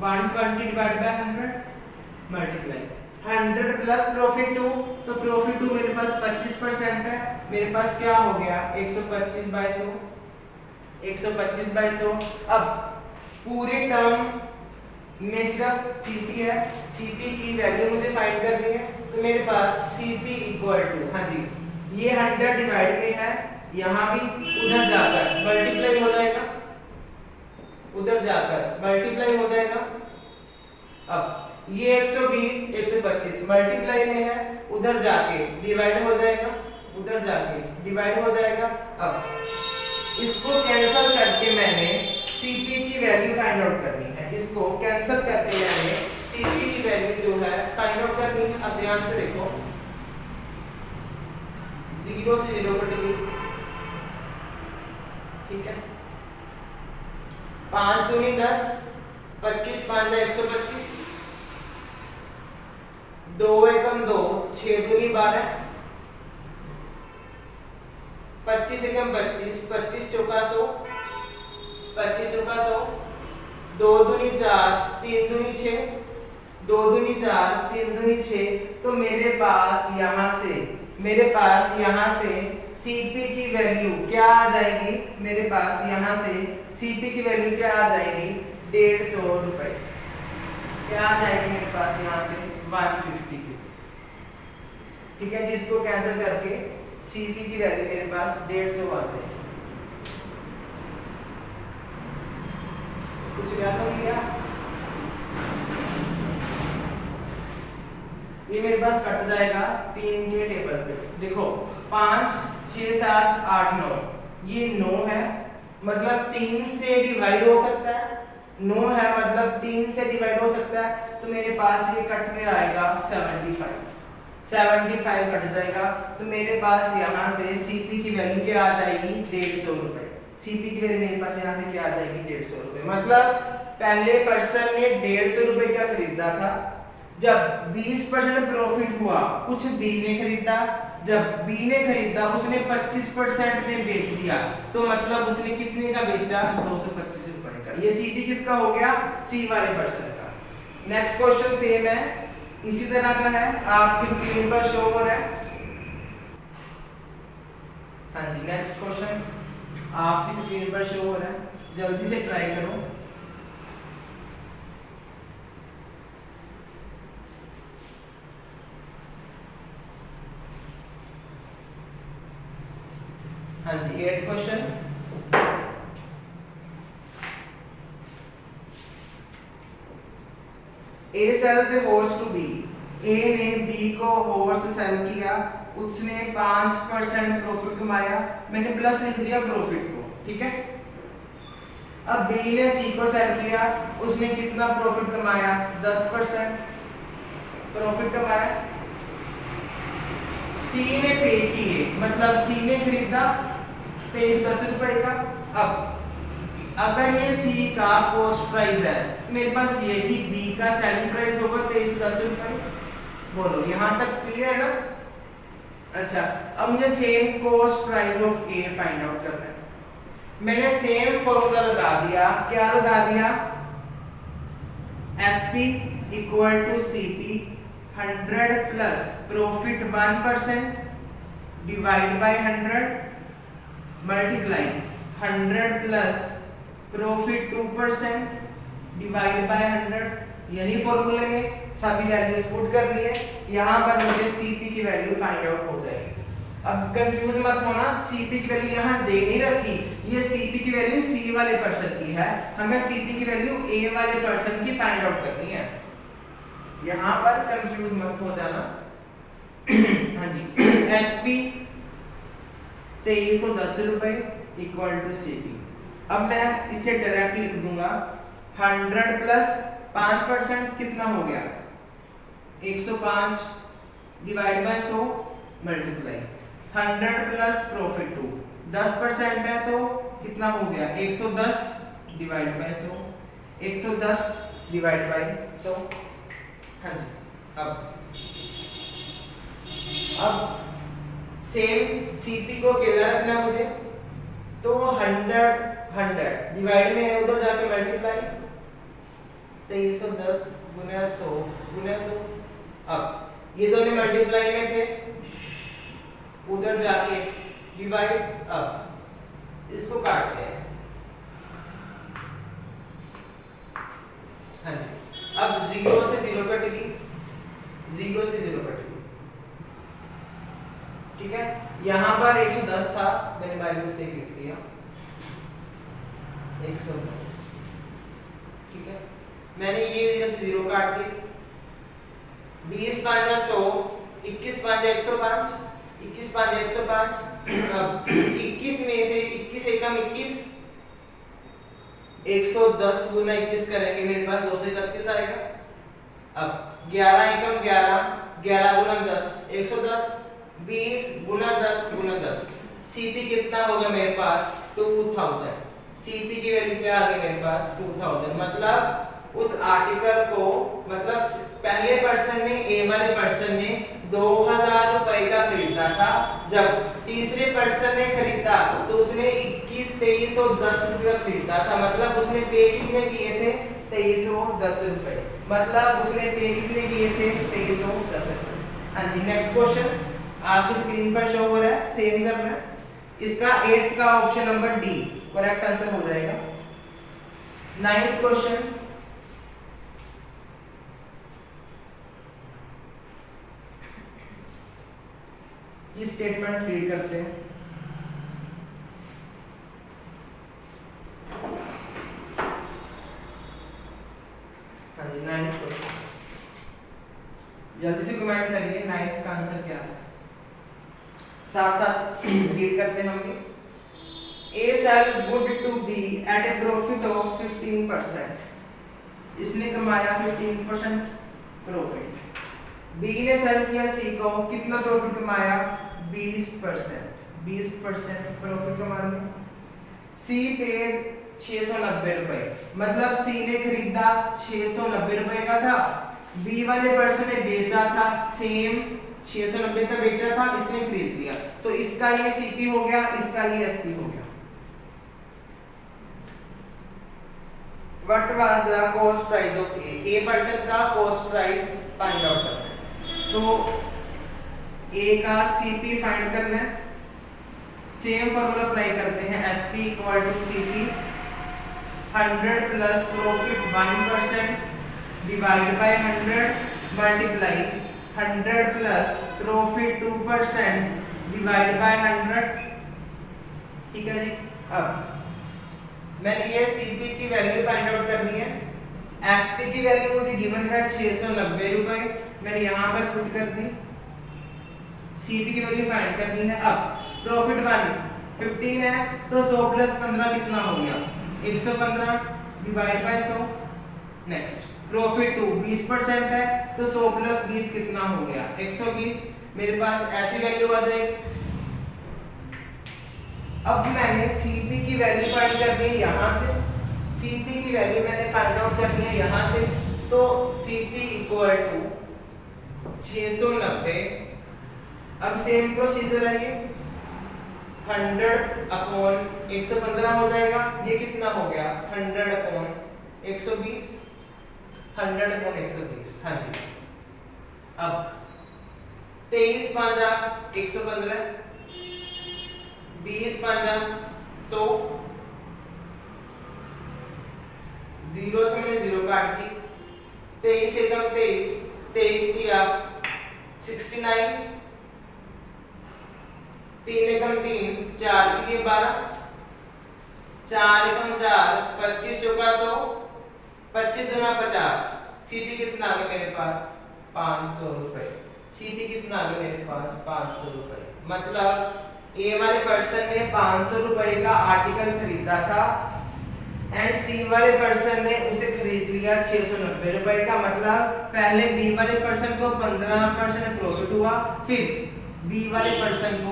120 divide by 100 multiply 100 plus profit 2, तो प्रॉफिट 2 मेरे पास 25% है, मेरे पास क्या हो गया 125 बाय 100, 125 बाय 100। अब पूरे टर्म में सिर्फ सीपी है, सीपी की वैल्यू मुझे फाइंड करनी है, तो मेरे पास सीपी इक्वल टू, हाँ जी, ये 100 डिवाइड में है, यहाँ भी उधर जाकर मल्टीप्लाई हो जाएगा, उधर जाकर मल्टीप्लाई हो जाएगा। अब ये 120 125 मल्टीप्लाई में है, उधर जाके डिवाइड हो जाएगा, उधर जाके डिवाइड हो जाएगा। अब इसको कैंसिल करके मैंने सीपी की वैल्यू फाइंड आउट करनी है, इसको कैंसिल करके मैंने सीपी की वैल्यू जो है फाइंड आउट करनी है। अब ध्यान से देखो, 0 से 0 कट गई, ठीक है, 5 दूनी 10, 25 5 125, 2 एकम 2, 6 दूनी 12, 25 एकम 25, 25 चौका 100, 25 चौका 100, 2 दूनी 4, 3 दूनी 6, 2 दूनी 4, 3 दूनी 6, तो मेरे पास यहाँ से सीपी की वैल्यू क्या आ जाएगी, मेरे पास यहाँ से सीपी की वैल्यू क्या आ जाएगी 150 रुपए, क्या आ जाएगी मेरे पास यहाँ से 150, ठीक है जी। इसको कैंसिल करके सीपी की वैल्यू मेरे पास 150 आ जाएगी। कुछ क्या तो लिया, ये मेरे पास कट जाएगा 3 के टेबल पे, देखो 5 6 7 8 9, ये 9 है मतलब 3 से डिवाइड हो सकता है, 9 है मतलब 3 से डिवाइड हो सकता है, तो मेरे पास ये कट के आएगा 75 कट जाएगा, तो मेरे पास यहाँ से सीपी की वैल्यू क्या आ जाएगी 150 रुपए, सीपी की वैल्यू मेरे पास यहाँ से क्या आ जाएगी 150 रुपए, मतलब पहले पर्सन ने 150 रुपए का खरीदा था, जब 20% प्रॉफिट हुआ कुछ बी ने खरीदा, जब बी ने खरीदा उसने 25% में बेच दिया, तो मतलब उसने कितने का बेचा 225 रुपए का। ये सीपी किसका हो गया, सी वाले पर्सन का। नेक्स्ट क्वेश्चन सेम है, इसी तरह का है, आपकी स्क्रीन पर शो हो रहा है। हाँ जी, नेक्स्ट क्वेश्चन आपकी स्क्रीन पर शो हो रहा है, जल्दी से ट्राई करो। हाँ जी, 8th question, A sells a horse to B, A ने बी को हॉर्स सेल किया, उसने 5% प्रॉफिट कमाया, मैंने प्लस लिख दिया प्रॉफिट को, ठीक है। अब बी ने सी को सेल किया, उसने कितना प्रॉफिट कमाया 10% प्रॉफिट कमाया, सी ने पे किए, मतलब सी ने खरीदा पे 10 रुपए का। अब अगर ये सी का कॉस्ट प्राइस है, मेरे पास यही बी का सेलिंग प्राइस होगा 23 रुपए, बोलो यहाँ तक क्लियर है ना। अच्छा, अब मुझे same cost price of A find out करना है, मैंने सेम फॉर्मूला लगा दिया, क्या लगा दिया, SP equal to CP 100 plus profit 1% divide by 100 multiply 100 plus profit 2% divide by 100, यही फॉर्मूले में सभी वैल्यूज पुट कर लिए, यहाँ पर मुझे सीपी की वैल्यू फाइंड आउट हो जाएगी। अब कंफ्यूज मत होना, सीपी की वैल्यू यहाँ दे नहीं रखी, ये सीपी की वैल्यू सी वाले पर्सन की है, हमें सीपी की वैल्यू ए वाले पर्सन की फाइंड आउट करनी है, यहाँ पर कंफ्यूज मत हो जाना। हाँ जी, एसपी 2310 रुपए इक्वल टू सीपी। अब मैं इसे डायरेक्ट लिख दूंगा 100 प्लस 5% कितना हो गया 105 divide by 100 multiply 100 plus profit 2 10% है तो कितना हो गया 110 डिवाइड बाय 100 110 डिवाइड बाय 100। हाँ जी, अब सेम सीपी को अकेला रखना मुझे, तो 100 डिवाइड में है उधर जाके मल्टीप्लाई 2310 गुना 100 गुना 100। अब ये दोनों मल्टीप्लाई में थे, उधर जाके डिवाइड। अब इसको काटते हैं। हाँ जी, अब 0 से 0 कटेगी, 0 से 0 कटेगी। ठीक है, यहां पर 110 था, मैंने बाय मिस्टेक लिख दिया 110। ठीक है, मैंने ये 0 से 0 काट दी। 20 5 100, 21 5 105, 21 5 105। अब 21 में से 21 एकम 21, 110 गुना 21 करेंगे, मेरे पास 231 आएगा। अब 11 एकम 11, 11 गुना 10 110, 20 गुना 10 गुना 10। सीपी कितना होगा मेरे पास 2000। सीपी की वैल्यू क्या आ गई मेरे पास 2000। मतलब उस आर्टिकल को, मतलब पहले पर्सन ने, ए वाले पर्सन ने 2000 रुपए का खरीदा था। जब तीसरे पर्सन ने खरीदा तो उसने 2310 रुपये खरीदा था। मतलब उसने पे कितने किए थे 2310 रुपए। मतलब उसने पे कितने किए थे 2310 रुपए। हाँ जी, नेक्स्ट क्वेश्चन आपकी स्क्रीन पर शो हो रहा है, सेम करना है। इसका 8th का option number D correct answer हो जाएगा। 9th क्वेश्चन, ये स्टेटमेंट रीड करते हैं। हाँ जी, 9th क्वेश्चन जल्दी से कमेंट करिए 9th का आंसर क्या है। साथ साथ रीड करते हैं हम। A sell good to B at a profit of 15%। इसने कमाया 15% प्रॉफिट। B ने सेल किया C को, कितना प्रॉफिट कमाया 20%। 20% प्रॉफिट कमा लिया। C pays 690 रुपए। मतलब C ने खरीदा 690 रुपए का था, B वाले पर्सन ने बेचा था सेम 690 का बेचा था, इसने खरीद लिया। तो इसका ये सीपी हो गया, इसका ये एसपी हो गया। What was the cost price of A? A person का कॉस्ट प्राइस फाइंड आउट करना है। तो A का सीपी फाइंड करना है। सेम फॉर्मूला अप्लाई करते हैं, SP equal to CP 100 plus profit 1% divide by 100 multiply 100 plus profit 2% divide by 100। ठीक है जी, अब मैंने ये सीपी की वैल्यू फाइंड आउट करनी है। एसपी की वैल्यू मुझे गिवन है 690 रुपए, मैंने यहां पर पुट कर दी। सीपी की वैल्यू फाइंड करनी है। अब प्रॉफिट 1 15 है, तो 100 प्लस 15 कितना हो गया 115 डिवाइड बाय 100। नेक्स्ट प्रॉफिट 2 20% है, तो 100 प्लस 20 कितना हो गया 120। मेरे पास ऐसी वैल्यू आ जाएगी। अब मैंने सीपी की वैल्यू फाइंड करनी है यहां से। सीपी की वैल्यू मैंने फाइंड आउट करनी है यहां से, तो सीपी इक्वल टू 690। अब सेम प्रोसीजर है, ये 100 अपॉन 115 हो जाएगा। ये कितना हो गया 100 अपॉन 120, 100 अपॉन 120। हाँ जी, अब 23 5 115, 20 5 100, 0 से मैंने 0 काट दी। 23 एकम 23, 23 दिया 69, 3 एकम 3, 4 दिए 12, 4 एकम 4, 25 चौका 100, 25 गुना 50। सीपी कितना आ गया मेरे पास 500 रुपए। सीपी कितना आ गया मेरे पास 500 रुपए। मतलब ए वाले पर्सन ने 500 रुपए का आर्टिकल खरीदा था एंड सी वाले पर्सन ने उसे खरीद लिया 690 रुपए का। मतलब पहले बी वाले पर्सन को 15% प्रॉफिट हुआ, फिर बी वाले पर्सन को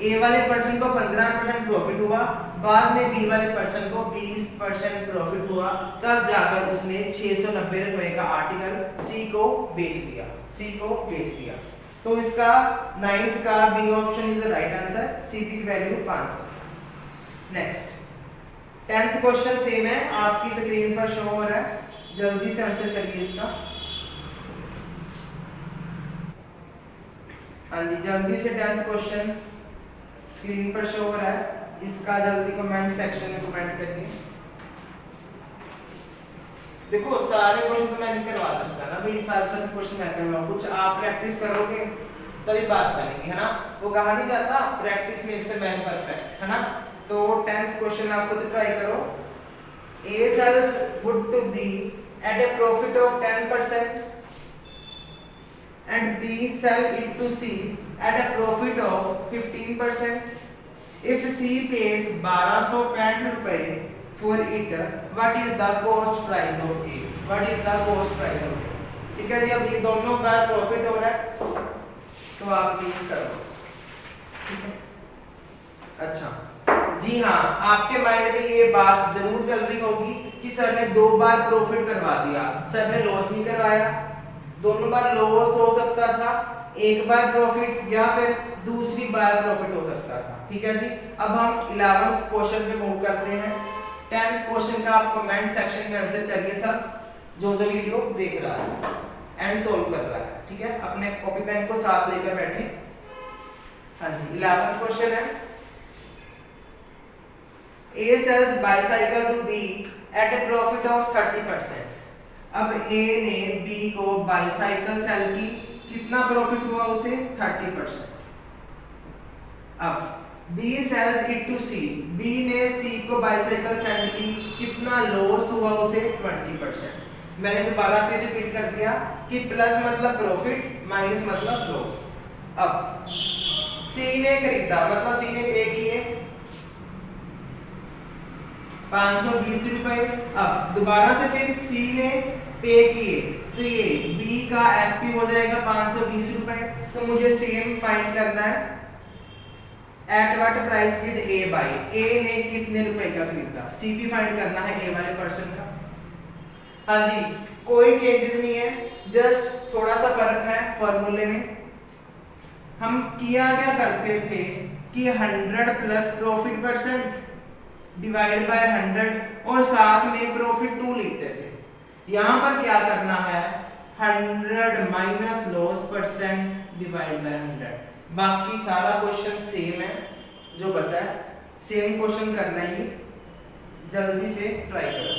ए वाले पर्सन को 15% प्रॉफिट हुआ, बाद में बी वाले पर्सन को 20% प्रॉफिट हुआ, तब जाकर उसने 690 रुपए का आर्टिकल सी को बेच दिया। तो इसका 9th का B option is the right answer, CP की value 500। Next 10th question same है, आपकी स्क्रीन पर शो हो रहा है, जल्दी से आंसर करिए इसका। हाँ जी, जल्दी से 10th क्वेश्चन स्क्रीन पर शो हो रहा है, इसका जल्दी कमेंट सेक्शन में कमेंट करिए। देखो सारे क्वेश्चन तो मैं नहीं करवा सकता ना भाई, सारे क्वेश्चन मैं करवाऊं, कुछ आप प्रैक्टिस करोगे तभी बात बनेगी, है ना। वो कहा नहीं जाता practice makes a man perfect, है ना। तो 10th क्वेश्चन आप खुद ट्राई करो। A sells wood to B at a profit of 10% and B sell it to C at a profit of 15%. If C pays 1265 रुपए for it, what is the cost price of A? ठीक है जी, अब ये दोनों का profit हो रहा है तो आप ये करो, ठीक है। अच्छा जी हाँ, आपके माइंड में ये बात जरूर चल रही होगी कि सर ने 2 बार प्रॉफिट करवा दिया, सर ने लॉस नहीं करवाया। दोनों बार लॉस हो सकता था, एक बार प्रॉफिट या फिर दूसरी बार प्रॉफिट हो सकता था, ठीक है जी। अब हम 11th क्वेश्चन पे मूव करते हैं। 10th क्वेश्चन का आप कमेंट सेक्शन में आंसर करिए सब, जो वीडियो देख रहा है एंड सोल्व कर रहा है, ठीक है। अपने कॉपी पेन को साथ लेकर बैठे। हाँ जी, 11th क्वेश्चन है, A sells bicycle to B at a profit of 30%. अब A ने B को बाईसाइकिल सेल की, कितना प्रॉफिट हुआ उसे 30%। अब B sells it to C, B ने C को बाईसाइकिल सेल की, कितना लॉस हुआ उसे 20%। मैंने दोबारा फिर रिपीट कर दिया कि प्लस मतलब प्रॉफिट, माइनस मतलब लॉस। अब C ने खरीदा, मतलब C ने पे किए 520 रुपए। अब दोबारा से फिर C ने पे किए, तो ये B का SP हो जाएगा 520 रुपए। तो मुझे सेम फाइंड करना है, at what price did A buy, A ने कितने रुपए का खरीदा, CP फाइंड करना है A वाले पर्सन का। हाँ जी, कोई चेंजेस नहीं है, जस्ट थोड़ा सा फर्क है फॉर्मूले में। हम किया क्या करते थे कि 100 plus profit percent divide by 100 और साथ में प्रॉफिट 2 लिखते थे। यहां पर क्या करना है, 100 minus loss percent divide by 100। बाकी सारा क्वेश्चन सेम है, जो बचा है सेम क्वेश्चन करना है, जल्दी से ट्राई करो।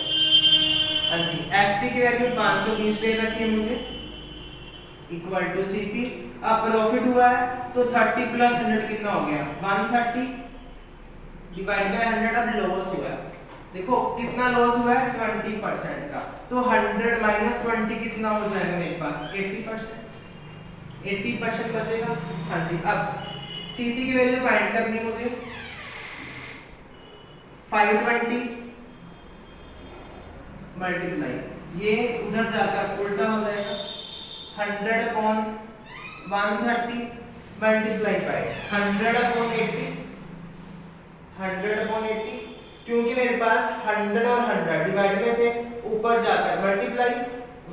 हाँ जी, एसपी की वैल्यू 520 दे रखी है मुझे, इक्वल टू सीपी। अब प्रॉफिट हुआ है तो 30 प्लस 100 कितना हो गया 130 डिवाइड बाय 100। अब लॉस हुआ है, देखो कितना लॉस हुआ है 20% का, तो 100 माइनस 20 कितना हो जाएगा मेरे पास 80% बचेगा। हाँ जी, अब सीपी की वैल्यू फाइंड करनी है मुझे, 520 मल्टीप्लाई, ये उधर जाकर उल्टा हो जाएगा, 100 upon 130 multiply by 100 upon 80, 100 upon 80, क्योंकि मेरे पास 100 और 100 डिवाइड में थे, ऊपर जाकर मल्टीप्लाई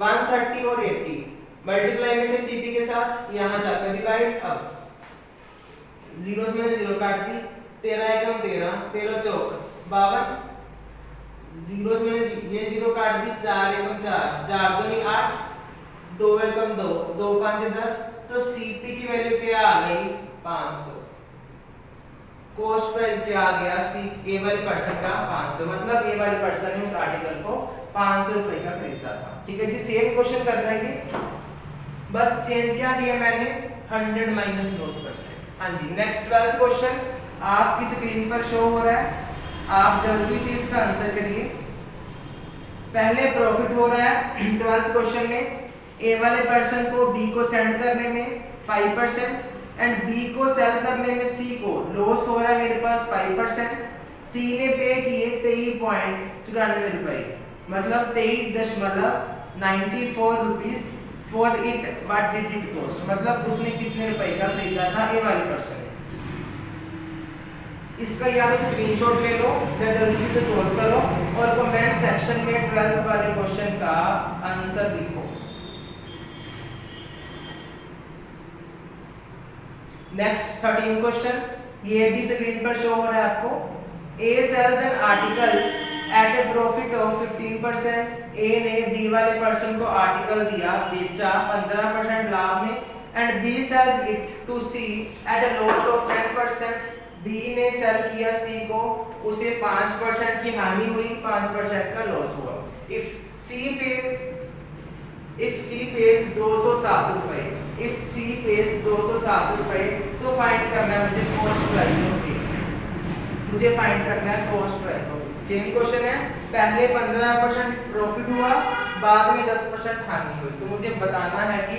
130 और 80 मल्टीप्लाई में थे सीपी के साथ, यहां जाकर डिवाइड। अब जीरो से मैंने जीरो काट दी, 13 एकम 13, 13 चौक 52, जीरो से मैंने ये जीरो काट दी, 4 एकम 4, 4 दूनी 8, 2 एकम 2, 2 5 10, तो सीपी की वैल्यू क्या आ गई 500। कॉस्ट प्राइस क्या आ गया सी ए वाले पर्सन का 500, मतलब ए वाले पर्सन ने उस आर्टिकल को 500 रुपए का खरीदा था। ठीक है जी, सेम क्वेश्चन कर रहे हैं, बस चेंज क्या किया मैंने 100 माइनस लॉस परसेंट। हाँ जी, नेक्स्ट 12th क्वेश्चन आपकी स्क्रीन पर शो हो रहा है, आप जल्दी से इसका आंसर करिए। पहले प्रॉफिट हो रहा है 12th क्वेश्चन में, ए वाले पर्सन को बी को सेंड करने में 5% एंड बी को सेल करने में सी को लॉस हो रहा है मेरे पास 5%। सी ने पे किए 23.94 रुपए, मतलब 23.94 rupees for it. What did it cost, मतलब उसने कितने रुपए का खरीदा था ए वाले पर्सन ने। इसका या तो स्क्रीनशॉट ले लो या जल्दी से सॉल्व करो और कमेंट सेक्शन में 12th वाले क्वेश्चन का आंसर लिखो। नेक्स्ट 13 क्वेश्चन, ये भी स्क्रीन पर शो हो रहा है आपको। A sells an article at a profit of 15%। A ने बी वाले पर्सन को आर्टिकल दिया, बेचा 15% लाभ में, and B sells it to C at a loss of 10%। B ने सेल किया सी को, उसे 5% की हानि हुई, 5% का लॉस हुआ। इफ सी पेज 207 रुपए, इफ सी पेज 207 रुपए, तो फाइंड करना है मुझे कॉस्ट प्राइस ऑफ ए, मुझे फाइंड करना है cost price of A. Same question है, पहले 15% प्रॉफिट हुआ, बाद में 10% हानि हुई, तो मुझे बताना है कि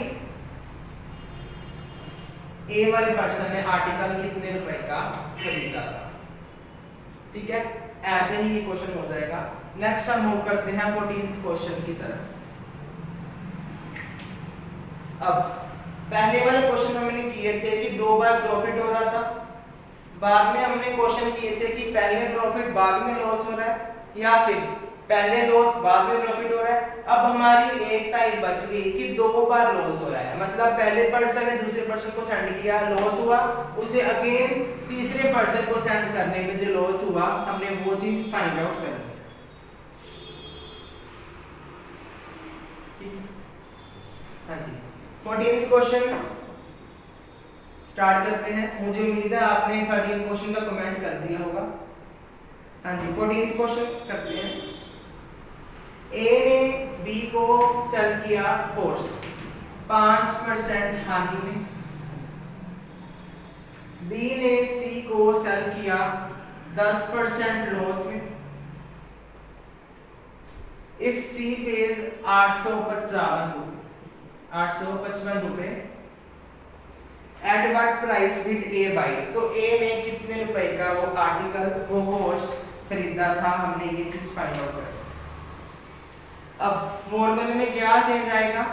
ए वाले पर्सन ने आर्टिकल कितने रुपए का खरीदा था। ठीक है, ऐसे ही ये क्वेश्चन हो जाएगा। नेक्स्ट हम मूव करते हैं 14th क्वेश्चन की तरफ। अब पहले वाले क्वेश्चन हमने किए थे कि 2 बार प्रॉफिट हो रहा था, बाद में हमने क्वेश्चन किए थे कि पहले प्रॉफिट बाद में लॉस हो रहा है, या फिर पहले लॉस बाद में प्रॉफिट हो रहा है। अब हमारी एक टाइप बच गई कि 2 बार लॉस हो रहा है, मतलब पहले पर्सन ने दूसरे पर्सन को सेंड किया, लॉस हुआ, उसे अगेन तीसरे पर्सन को सेंड करने में जो लॉस हुआ, हमने वो चीज फाइंड आउट करनी है। ठीक है, हाँ जी। 14th क्वेश्चन स्टार्ट करते हैं। मुझे उम्मीद है आपने 13 क्वेश्चन का कमेंट कर दिया होगा। हाँ जी, 14th क्वेश्चन करते हैं। ए ने बी को सेल किया कोर्स 5% हानि में, बी ने सी को सेल किया 10% लॉस में। इफ सी पेज 855 रुपए, eight what price did a by, तो ए ने कितने रुपए का वो आर्टिकल, वो कोर्स खरीदा था, हमने ये चीज फाइंड आउट करनी। अब फॉर्मूले में क्या चेंज आएगा,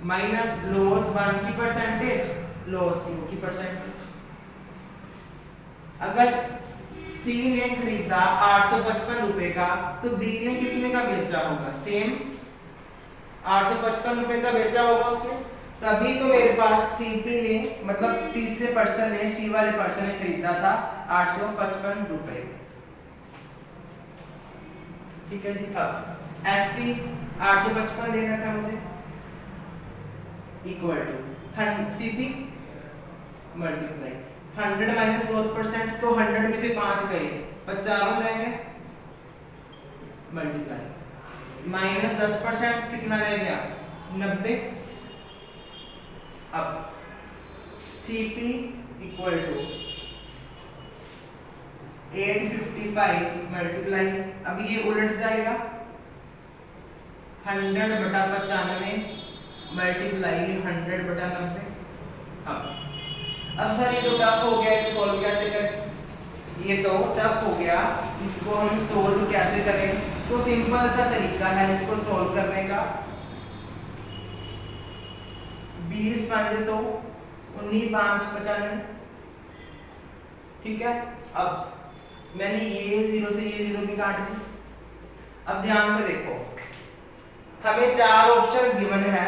माइनस लॉस 1 की परसेंटेज, लॉस 2 की परसेंटेज। अगर सी ने खरीदा 855 रुपए का, तो बी ने कितने का बेचा होगा, सेम 855 रुपए का बेचा होगा उसने, तभी तो मेरे पास सीपी ने, मतलब तीसरे पर्सन ने, सी वाले पर्सन ने खरीदा था 855 रुपए। ठीक है जी। अब एसपी 855 देना था मुझे, equal to CP multiply 100 minus 10%, तो 100 में से 5 गए, 55 रहेंगे, मल्टीप्लाई माइनस 10% कितना रह गया, 90। अब सीपी इक्वल टू 855 मल्टीप्लाई, अब ये उलट जाएगा, 100/95 मल्टीप्लाई 100/90। अब सर ये तो टफ हो गया, इसको सॉल्व कैसे करें, ये तो टफ हो गया, इसको हम सॉल्व कैसे करें, तो सिंपल सा तरीका है इसको सॉल्व करने का। 20 500 19 5 95। ठीक है, अब मैंने ये 0 से ये 0 भी काट दी। अब ध्यान से देखो, हमें 4 ऑप्शंस गिवन है,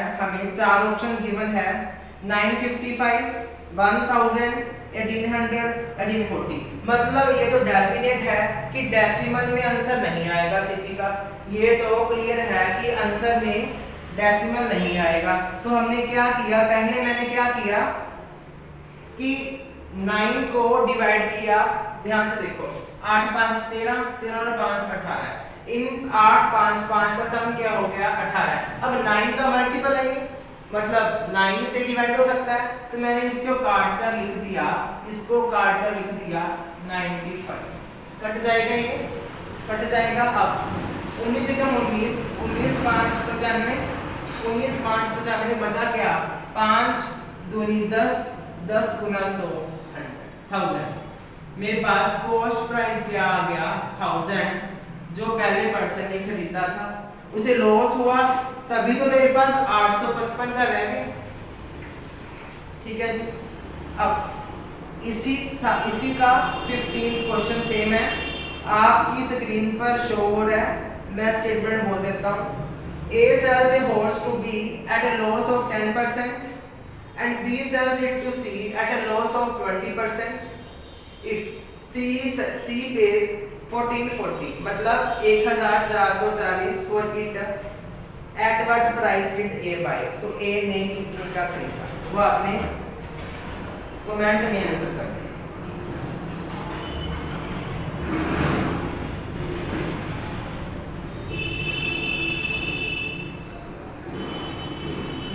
955 1000 1800 1840, मतलब ये तो डेफिनेट है कि डेसिमल में आंसर नहीं आएगा सीपी का, ये तो क्लियर है कि आंसर में डेसिमल नहीं आएगा। तो हमने क्या किया, पहले मैंने क्या किया कि 9 को डिवाइड किया, ध्यान से देखो, 8 5 13 13 और 5 18, इन 8 5 5 का सम क्या हो गया 18। अब 9 का मल्टीपल है, मतलब 9 से डिवाइड हो सकता है, तो मैंने इसको काट कर लिख दिया, 95, कट जाएगा, ये कट जाएगा। अब 19 से कम 19 19 5 95, 19 5 95 बचा क्या 5 दूनी 10 10 गुना 100 1000 मेरे पास कॉस्ट प्राइस क्या आ गया 1000 जो पहले पर्सन ने खरीदा था उसे लॉस हुआ तभी तो मेरे पास 855 का रह गया। ठीक है जी। अब इसी का 15th क्वेश्चन सेम है आपकी स्क्रीन पर शो हो रहा है। मैं स्टेटमेंट बोल देता हूँ A sells a horse to B at a loss of 10% and B sells it to C at a loss of 20%. If C pays 1440 मतलब 1440 for it at what price did A buy? तो A ने कितने का खरीदा वो आपने comment में answer करना।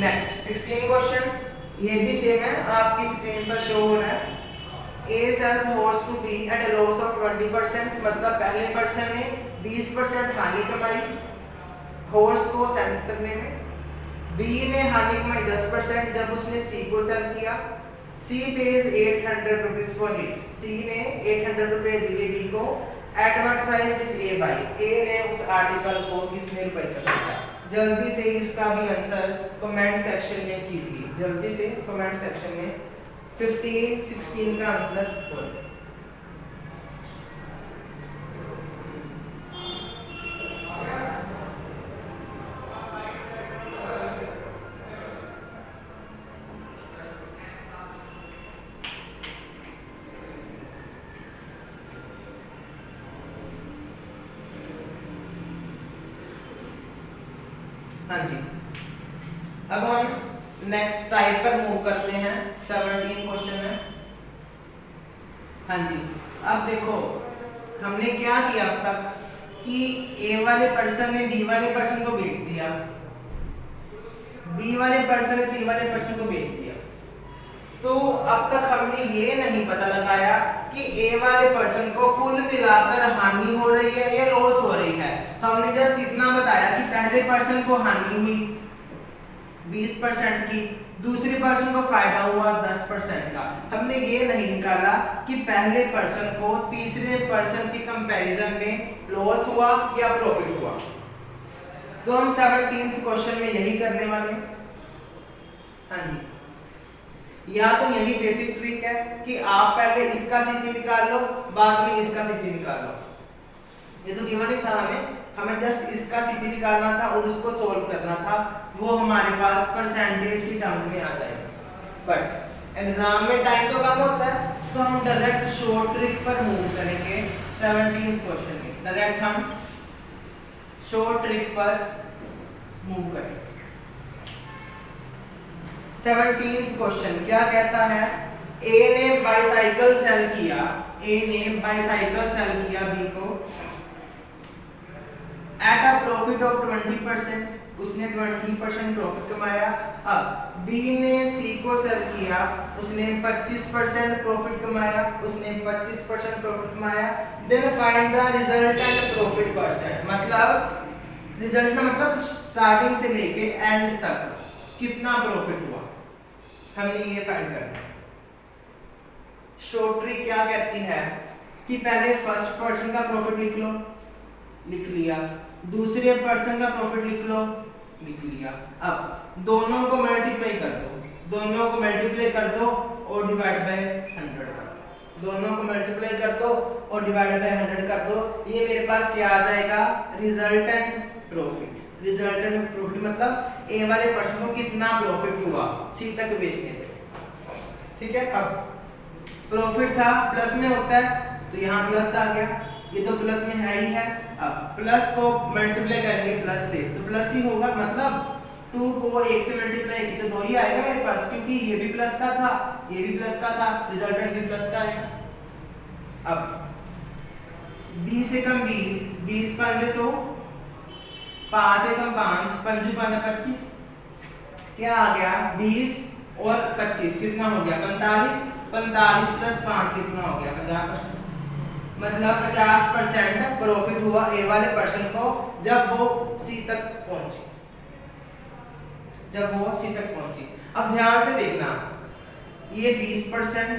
नेक्स्ट 16 क्वेश्चन ये भी सेम है आपकी स्क्रीन पर शो हो रहा है। A sells horse to B at a loss of 20% मतलब पहले पर्सन ने 20% हानि कमाई हॉर्स को सेल करने में। B ने हानि कमाई 10% जब उसने C को सेल किया। C pays 800 rupees for it। C ने 800 रुपए दिए B को। At what price did A buy? A ने उस आर्टिकल को कितने रुपए का खरीदा? जल्दी से इसका भी आंसर कमेंट सेक्शन में कीजिए। जल्दी से कमेंट सेक्शन में 15 16 का आंसर बोलो। हाँ जी। अब हम नेक्स्ट टाइप पर मूव करते हैं। 17 क्वेश्चन है। हाँ जी। अब देखो हमने क्या किया अब तक कि ए वाले पर्सन ने बी वाले पर्सन को बेच दिया, बी वाले पर्सन ने सी वाले पर्सन को बेच दिया। तो अब तक हमने ये नहीं पता लगाया कि ए वाले पर्सन को कुल मिलाकर हानि हो रही है या लॉस हो रही है। हमने जस्ट इतना बताया कि पहले पर्सन को हानि हुई 20% की, दूसरे पर्सन को फायदा हुआ 10% का। हमने ये नहीं निकाला कि पहले पर्सन को तीसरे पर्सन के कंपैरिजन में लॉस हुआ या प्रॉफिट हुआ। तो हम 17th क्वेश्चन में यही करने वाले हैं। हाँ जी। या तो यही बेसिक ट्रिक है कि आप पहले इसका सीपी निकाल लो बाद में इसका सीपी निकाल लो। ये तो गिवन ही था हमें जस्ट इसका सीपी निकालना था और उसको सोल्व करना था। वो हमारे पास परसेंटेज की टर्म्स में आ जाएगा। बट एग्जाम में टाइम तो कम होता है तो हम डायरेक्ट शॉर्ट ट्रिक पर मूव करेंगे। 17th क्वेश्चन में डायरेक्ट हम शॉर्ट ट्रिक पर मूव करेंगे। 17th क्वेश्चन क्या कहता है? ए ने बाइसाइकिल सेल किया, ए ने बाइसाइकिल सेल किया बी को एट अ प्रॉफिट ऑफ 20%, उसने 20% प्रॉफिट कमाया। अब बी ने सी को सेल किया, उसने 25% प्रॉफिट कमाया, उसने 25% प्रॉफिट कमाया। Then find the resultant profit percent, मतलब रिजल्ट का मतलब स्टार्टिंग से लेके एंड तक कितना प्रॉफिट हुआ, हमने ये फाइंड करना है। शॉर्ट ट्रिक क्या कहती है कि पहले फर्स्ट पर्सन का प्रॉफिट लिख लो, लिख लिया, दूसरे पर्सन का प्रॉफिट लिख लो, लिख लिया। अब दोनों को मल्टीप्लाई कर दो, दोनों को मल्टीप्लाई कर दो और डिवाइड बाय 100 कर दो, दोनों को मल्टीप्लाई कर दो और डिवाइड बाय 100 कर दो। ये मेरे पास क्या आ जाएगा? Resultant profit. रिजल्टेंट प्रॉफिट मतलब ए वाले पर्सन को कितना प्रॉफिट हुआ सी तक बेचने पे। ठीक है। अब प्रॉफिट था प्लस में होता है तो यहाँ प्लस आ गया, ये तो प्लस में है ही है। अब प्लस को मल्टीप्लाई करेंगे प्लस से तो प्लस ही होगा, मतलब 2 को 1 से मल्टीप्लाई की तो 2 ही आएगा मेरे पास, क्योंकि ये भी प्लस का था ये भी प्लस का था, रिजल्टेंट भी प्लस का आएगा। अब 20 से कम 20, 20 5 100, 5 से कम 5, 5 5 25, क्या आ गया? 20 और 25 कितना हो गया? 45, 45 प्लस 5 कितना हो गया? 50%, मतलब 50% प्रॉफिट हुआ ए वाले पर्सन को जब वो सी तक पहुंचे। जब वो सी तक पहुंची। अब ध्यान से देखना, ये 20%,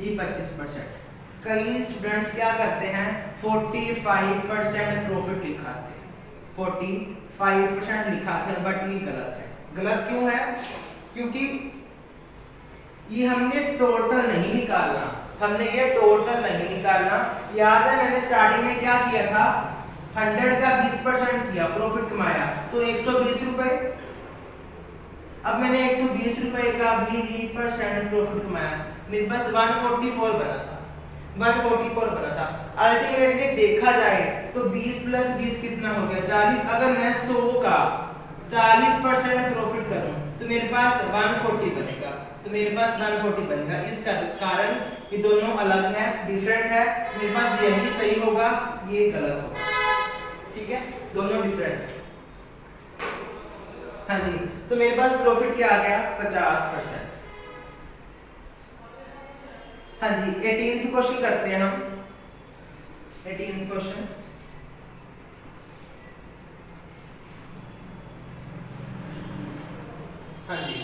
ये 25%। कई स्टूडेंट्स क्या करते हैं 45% प्रॉफिट लिखाते हैं, 45% लिखाते हैं, बट ये गलत है। गलत क्यों है? क्योंकि ये हमने टोटल नहीं निकालना, हमने ये टोटल नहीं निकालना। याद है मैंने स्टार्टिंग में क्या किया था, 100 का 20% किया, प्रॉफिट कमाया तो 120 रुपए। अब मैंने 120 रुपए का 20% प्रॉफिट कमाया, मेरे पास 144 बना था, 144 बना था। अल्टीमेटली देखा जाए तो 20 + 20 कितना हो गया 40। अगर मैं 100 का 40% प्रॉफिट करूं तो मेरे पास 140 बनेगा, तो मेरे पास 140 बनेगा। इसका कारण ये दोनों अलग है, डिफरेंट है, मेरे पास यही सही होगा, ये गलत होगा। ठीक है, दोनों डिफरेंट है। हाँ जी, तो मेरे पास प्रॉफिट क्या आ गया 50%। हाँ जी, 18th क्वेश्चन करते हैं हम। 18th क्वेश्चन, हाँ जी,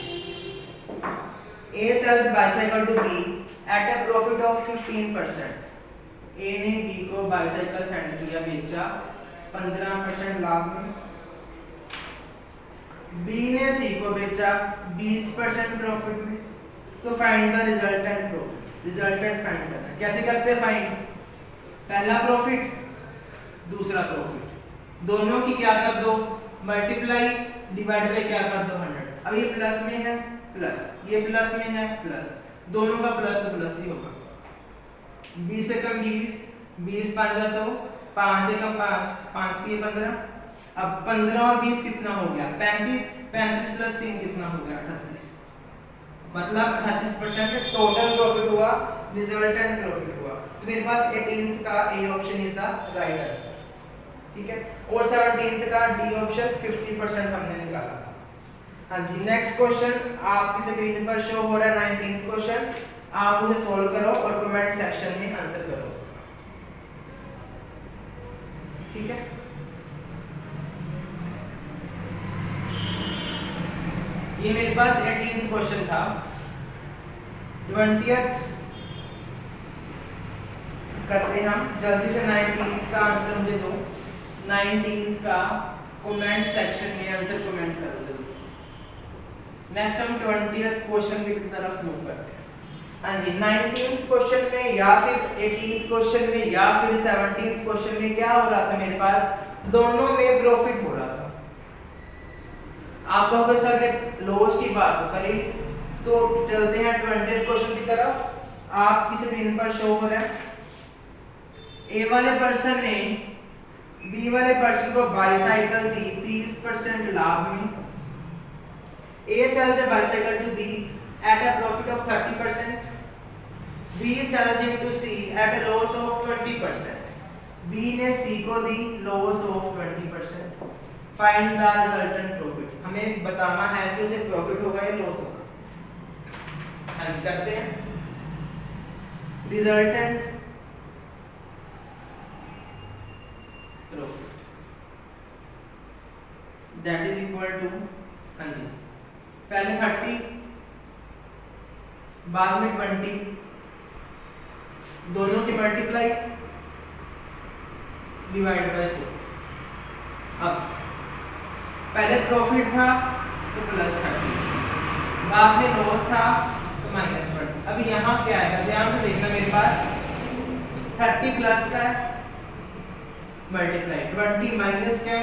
A sells bicycle to B at a profit of 15%। A ने B को बाइसाइकिल सेंड किया, बेचा 15% लाभ में। B ने C को बेचा 20% प्रॉफिट में। तो find the resultant profit, resultant find करना है। कैसे करते हैं फाइंड? पहला प्रॉफिट, दूसरा प्रॉफिट, दोनों की क्या कर दो मल्टीप्लाई, डिवाइड बाय क्या कर दो 100। अब ये प्लस में है प्लस, ये प्लस में है प्लस, दोनों का प्लस तो प्लस ही होगा। 20 से कम 20, 20 5 100, 5 से कम 5, 5 3 15। अब 15 और 20 कितना हो गया 35, 35 + 3 कितना हो गया 38। मतलब 38% टोटल प्रॉफिट हुआ, रिजल्टेंट प्रॉफिट हुआ। तो मेरे पास 18th का ए option is the right answer. ठीक है, और 17th का डी ऑप्शन 50% हमने निकाला था। हाँ जी, नेक्स्ट क्वेश्चन आपकी स्क्रीन पर शो हो रहा है 19th क्वेश्चन। आप उसे सॉल्व करो और कमेंट सेक्शन में आंसर करो उसका। ठीक है, ये मेरे पास 18th क्वेश्चन था। 20th करते हम जल्दी से। 19th का आंसर मुझे दो, 19th का कमेंट सेक्शन में आंसर कमेंट करो जल्दी से। नेक्स्ट हम 20th क्वेश्चन की तरफ मूव करते हैं। हाँ जी, 19th क्वेश्चन में या फिर 18th क्वेश्चन में या फिर 17th क्वेश्चन में क्या हो रहा था, मेरे पास दोनों में प्रॉफिट हो रहा था। आप कहोगे सर ने लॉस की बात तो करी, तो चलते हैं 20th क्वेश्चन की तरफ। आपकी स्क्रीन पर शो हो रहा है, ए वाले पर्सन ने बी वाले पर्सन को बाइसाइकिल दी 30% लाभ में। A sells a bicycle to B at a profit of 30%. B sells him to C at a loss of 20%. B ने C को दी loss of 20%. Find the resultant profit. हमें बताना है कि उसे प्रॉफिट होगा या लॉस होगा। हाँ जी, करते हैं। Resultant profit that is equal to, हाँ जी, पहले 30 बाद में 20, दोनों की मल्टीप्लाई डिवाइड बाय 100। अब पहले प्रॉफिट था तो +30, बाद में लॉस था तो -20। अब यहाँ क्या आएगा ध्यान से देखना, मेरे पास 30 प्लस का मल्टीप्लाई 20 माइनस का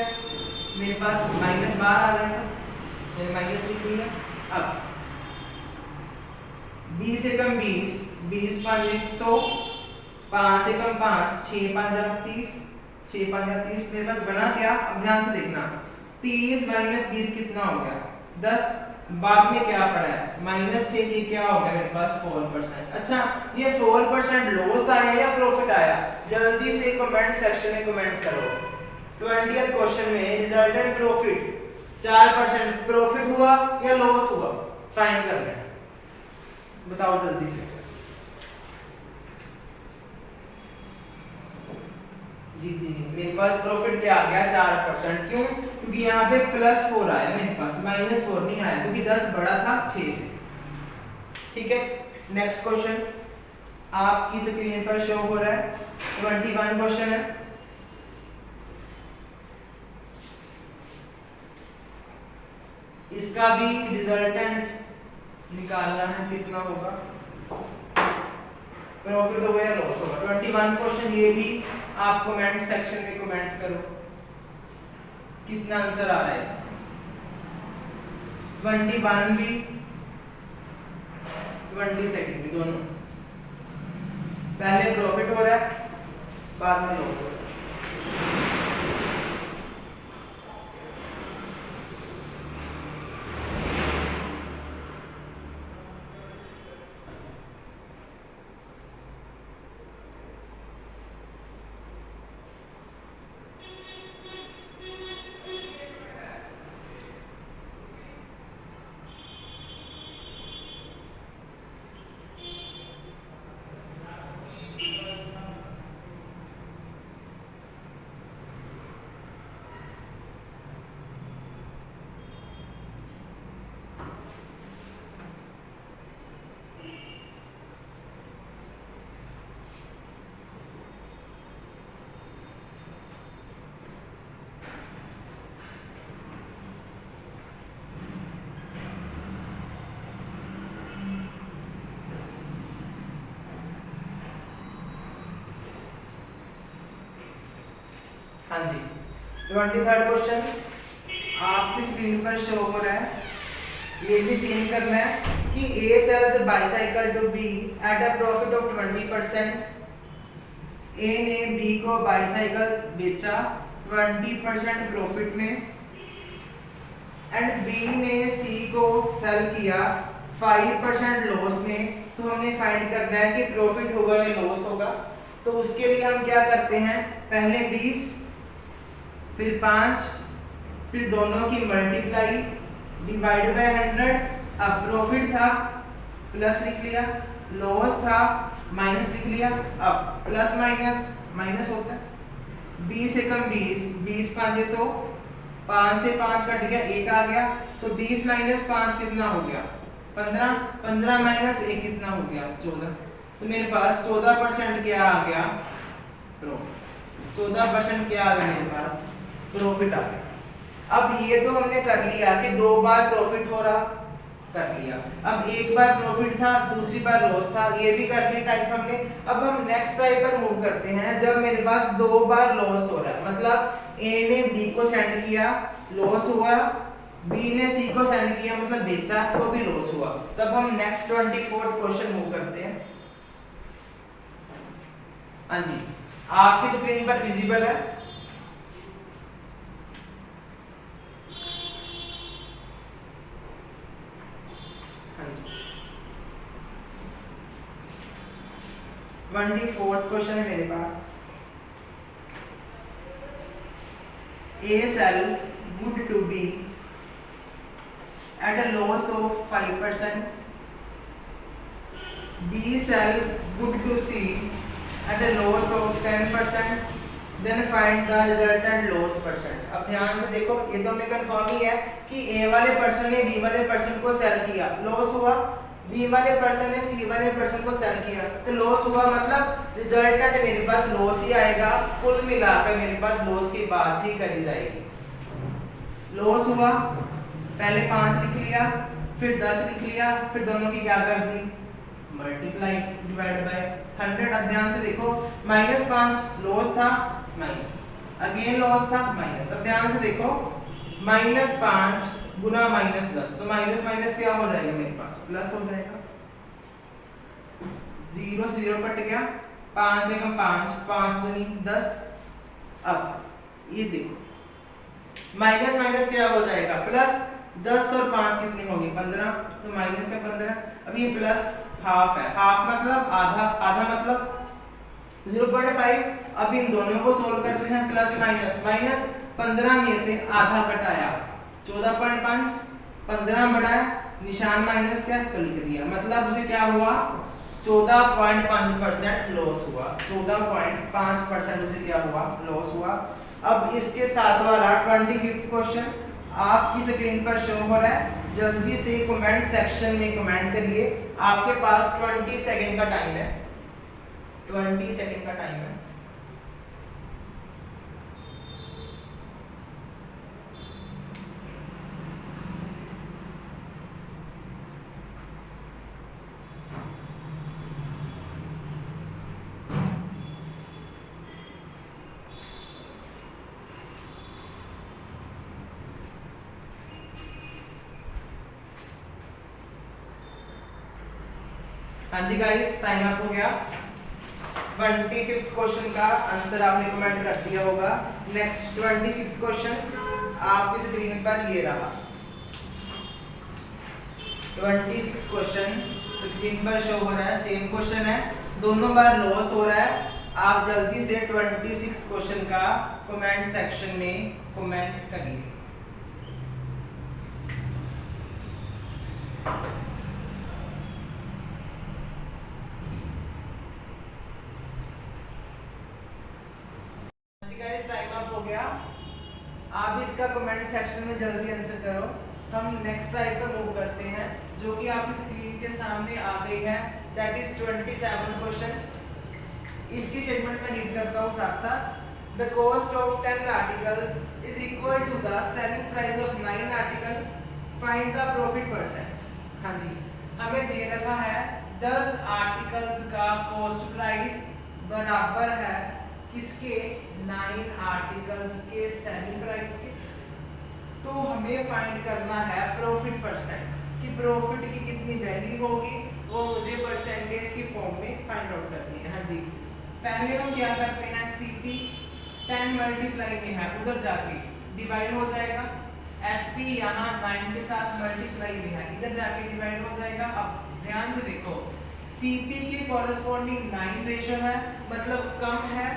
मेरे पास -12 आ जाएगा, मैंने माइनस लिख दिया। अब 20 से कम 20, 20 5 100, 5 से कम 5, 6 5 30, 6 5 30। मेरे पास बना क्या, अब ध्यान से देखना, 30 माइनस 20 कितना हो गया 10। बाद में क्या पड़ा है -6, ये क्या हो गया मेरे पास 4%। अच्छा, ये 4% लॉस आया या प्रॉफिट आया, जल्दी से कमेंट सेक्शन में कमेंट करो। 20th क्वेश्चन में रिजल्टेंट प्रॉफिट 4% प्रॉफिट हुआ या लॉस हुआ, फाइंड करना है, बताओ जल्दी से। जी मेरे पास प्रॉफिट क्या आ गया 4%। क्यों? क्योंकि यहाँ पे +4 आया, मेरे पास -4 नहीं आया, क्योंकि 10 बड़ा था 6 से। ठीक है, नेक्स्ट क्वेश्चन आपकी स्क्रीन पर शो हो रहा है, 21 क्वेश्चन है। इसका भी रिजल्टेंट निकालना है, कितना होगा, प्रॉफिट हो गया लॉस होगा। 21 क्वेश्चन, ये भी आप कमेंट सेक्शन में कमेंट करो कितना आंसर आ रहा है इसका। 21 भी 22 भी, दोनों पहले प्रॉफिट हो रहा है बाद में लॉस हो रहा है। हाँ जी, 23rd क्वेश्चन आपकी स्क्रीन पर शो हो रहा है। ये भी सेम करना है कि A sells a bicycle to B at a profit of 20%। A ने B को बाइसाइकिल बेचा 20% प्रॉफिट में, एंड B ने C को सेल किया 5% लॉस में। तो हमने फाइंड करना है कि प्रॉफिट होगा या लॉस होगा। तो उसके लिए हम क्या करते हैं, पहले 20 फिर 5 फिर दोनों की मल्टीप्लाई डिवाइड बाय 100। अब प्रॉफिट था प्लस लिख लिया, लॉस था माइनस लिख लिया। अब प्लस माइनस माइनस होता है, 20 से कम 20, 20 5 100, 5 से 5 कट गया, 1 आ गया। तो 20 माइनस 5 कितना हो गया, 15। 15 माइनस 1 कितना हो गया, 14। तो मेरे पास 14% क्या आ गया, प्रॉफिट। 14% क्या आ गया मेरे पास, प्रॉफिट आ गया। अब ये तो हमने कर लिया कि 2 बार प्रॉफिट हो रहा, कर लिया। अब एक बार प्रॉफिट था, दूसरी बार लॉस था, ये भी कर लिया टाइप हमने। अब हम नेक्स्ट टाइप पर मूव करते हैं, जब मेरे पास 2 बार लॉस हो रहा है, मतलब A ने B को सेंड किया, लॉस हुआ, B ने C को सेंड किया, मतलब बेचा, तो भी लॉस हुआ। तब हम नेक्स्ट 24th क्वेश्चन मूव करते हैं। हाँ जी, आपकी स्क्रीन पर विजिबल है। हाँ जी, 24th क्वेश्चन है मेरे पास। A sell good to B at a loss of 5%. B sell good to C at a loss of 10%. Then find the resultant loss percent. अब ध्यान से देखो, ये तो हमें कंफर्म ही है कि A वाले पर्सन ने B वाले पर्सन को सेल किया, लॉस हुआ। B वाले पर्सन ने C वाले पर्सन को सेल किया, तो लॉस हुआ, मतलब रिजल्टेंट मेरे पास लॉस ही आएगा। कुल मिलाकर मेरे पास लॉस की बात ही करी जाएगी। लॉस हुआ, पहले 5 लिख लिया, फिर 10 लिख लिया, फिर दोनों की क्या कर दी, मल्टीप्लाई डिवाइड बाय 100। अब ध्यान से देखो, -5 लॉस था, माइनस अगेन लॉस था, माइनस। अब ध्यान से देखो, -5 गुना -10, तो माइनस माइनस क्या हो जाएगा मेरे पास, प्लस हो जाएगा। 0 से 0 कट गया, 5 से कम 5, 5 दूनी 10। अब ये देखो, माइनस माइनस क्या हो जाएगा, प्लस। 10 और 5 कितनी होगी, 15, तो माइनस का 15। अब ये प्लस हाफ है, हाफ मतलब आधा, आधा मतलब 0.5। अब इन दोनों को सोल्व करते हैं, प्लस माइनस, माइनस 15 में से आधा घटाया 14.5, 15 बढ़ाया, निशान माइनस क्या तो लिख दिया, मतलब उसे क्या हुआ 14.5% लॉस हुआ, 14.5% उसे क्या हुआ, लॉस हुआ। अब इसके साथ वाला 25th क्वेश्चन आपकी स्क्रीन पर शो हो रहा है, जल्दी से कमेंट सेक्शन में कमेंट करिए। आपके पास 20 सेकंड का टाइम है, 20 सेकंड का टाइम है। हाँ जी गाइस, टाइम अप हो गया। 25th क्वेश्चन का आंसर आपने कमेंट कर दिया होगा। नेक्स्ट 26th क्वेश्चन आपकी स्क्रीन पर ये रहा। 26th क्वेश्चन स्क्रीन पर शो हो रहा है, सेम क्वेश्चन है, दोनों बार लॉस हो रहा है। आप जल्दी से 26th क्वेश्चन का कमेंट सेक्शन में कमेंट करिए। आप इसका कमेंट सेक्शन में जल्दी आंसर करो। हम नेक्स्ट टाइप पर मूव करते हैं जो कि आपकी स्क्रीन के सामने आ गई है, दैट इज 27 क्वेश्चन। इसकी स्टेटमेंट मैं रीड करता हूँ साथ साथ। The cost of 10 articles is equal to the selling price of 9 article, find the profit percent. हाँ जी, हमें दे रखा है 10 आर्टिकल्स का कॉस्ट प्राइस बराबर है किसके, 9 आर्टिकल्स के सेलिंग प्राइस के। तो हमें फाइंड करना है प्रॉफिट परसेंट कि प्रॉफिट की कितनी वैल्यू होगी, वो मुझे परसेंटेज की फॉर्म में फाइंड आउट करनी है। हाँ जी, पहले हम क्या करते हैं, सीपी 10 मल्टीप्लाई में है, उधर जाके डिवाइड हो जाएगा। एसपी यहाँ 9 के साथ मल्टीप्लाई में है, इधर जाके डिवाइड हो जाएगा। अब ध्यान से देखो, सीपी के कॉरेस्पॉन्डिंग 9 रेशो है, मतलब कम है।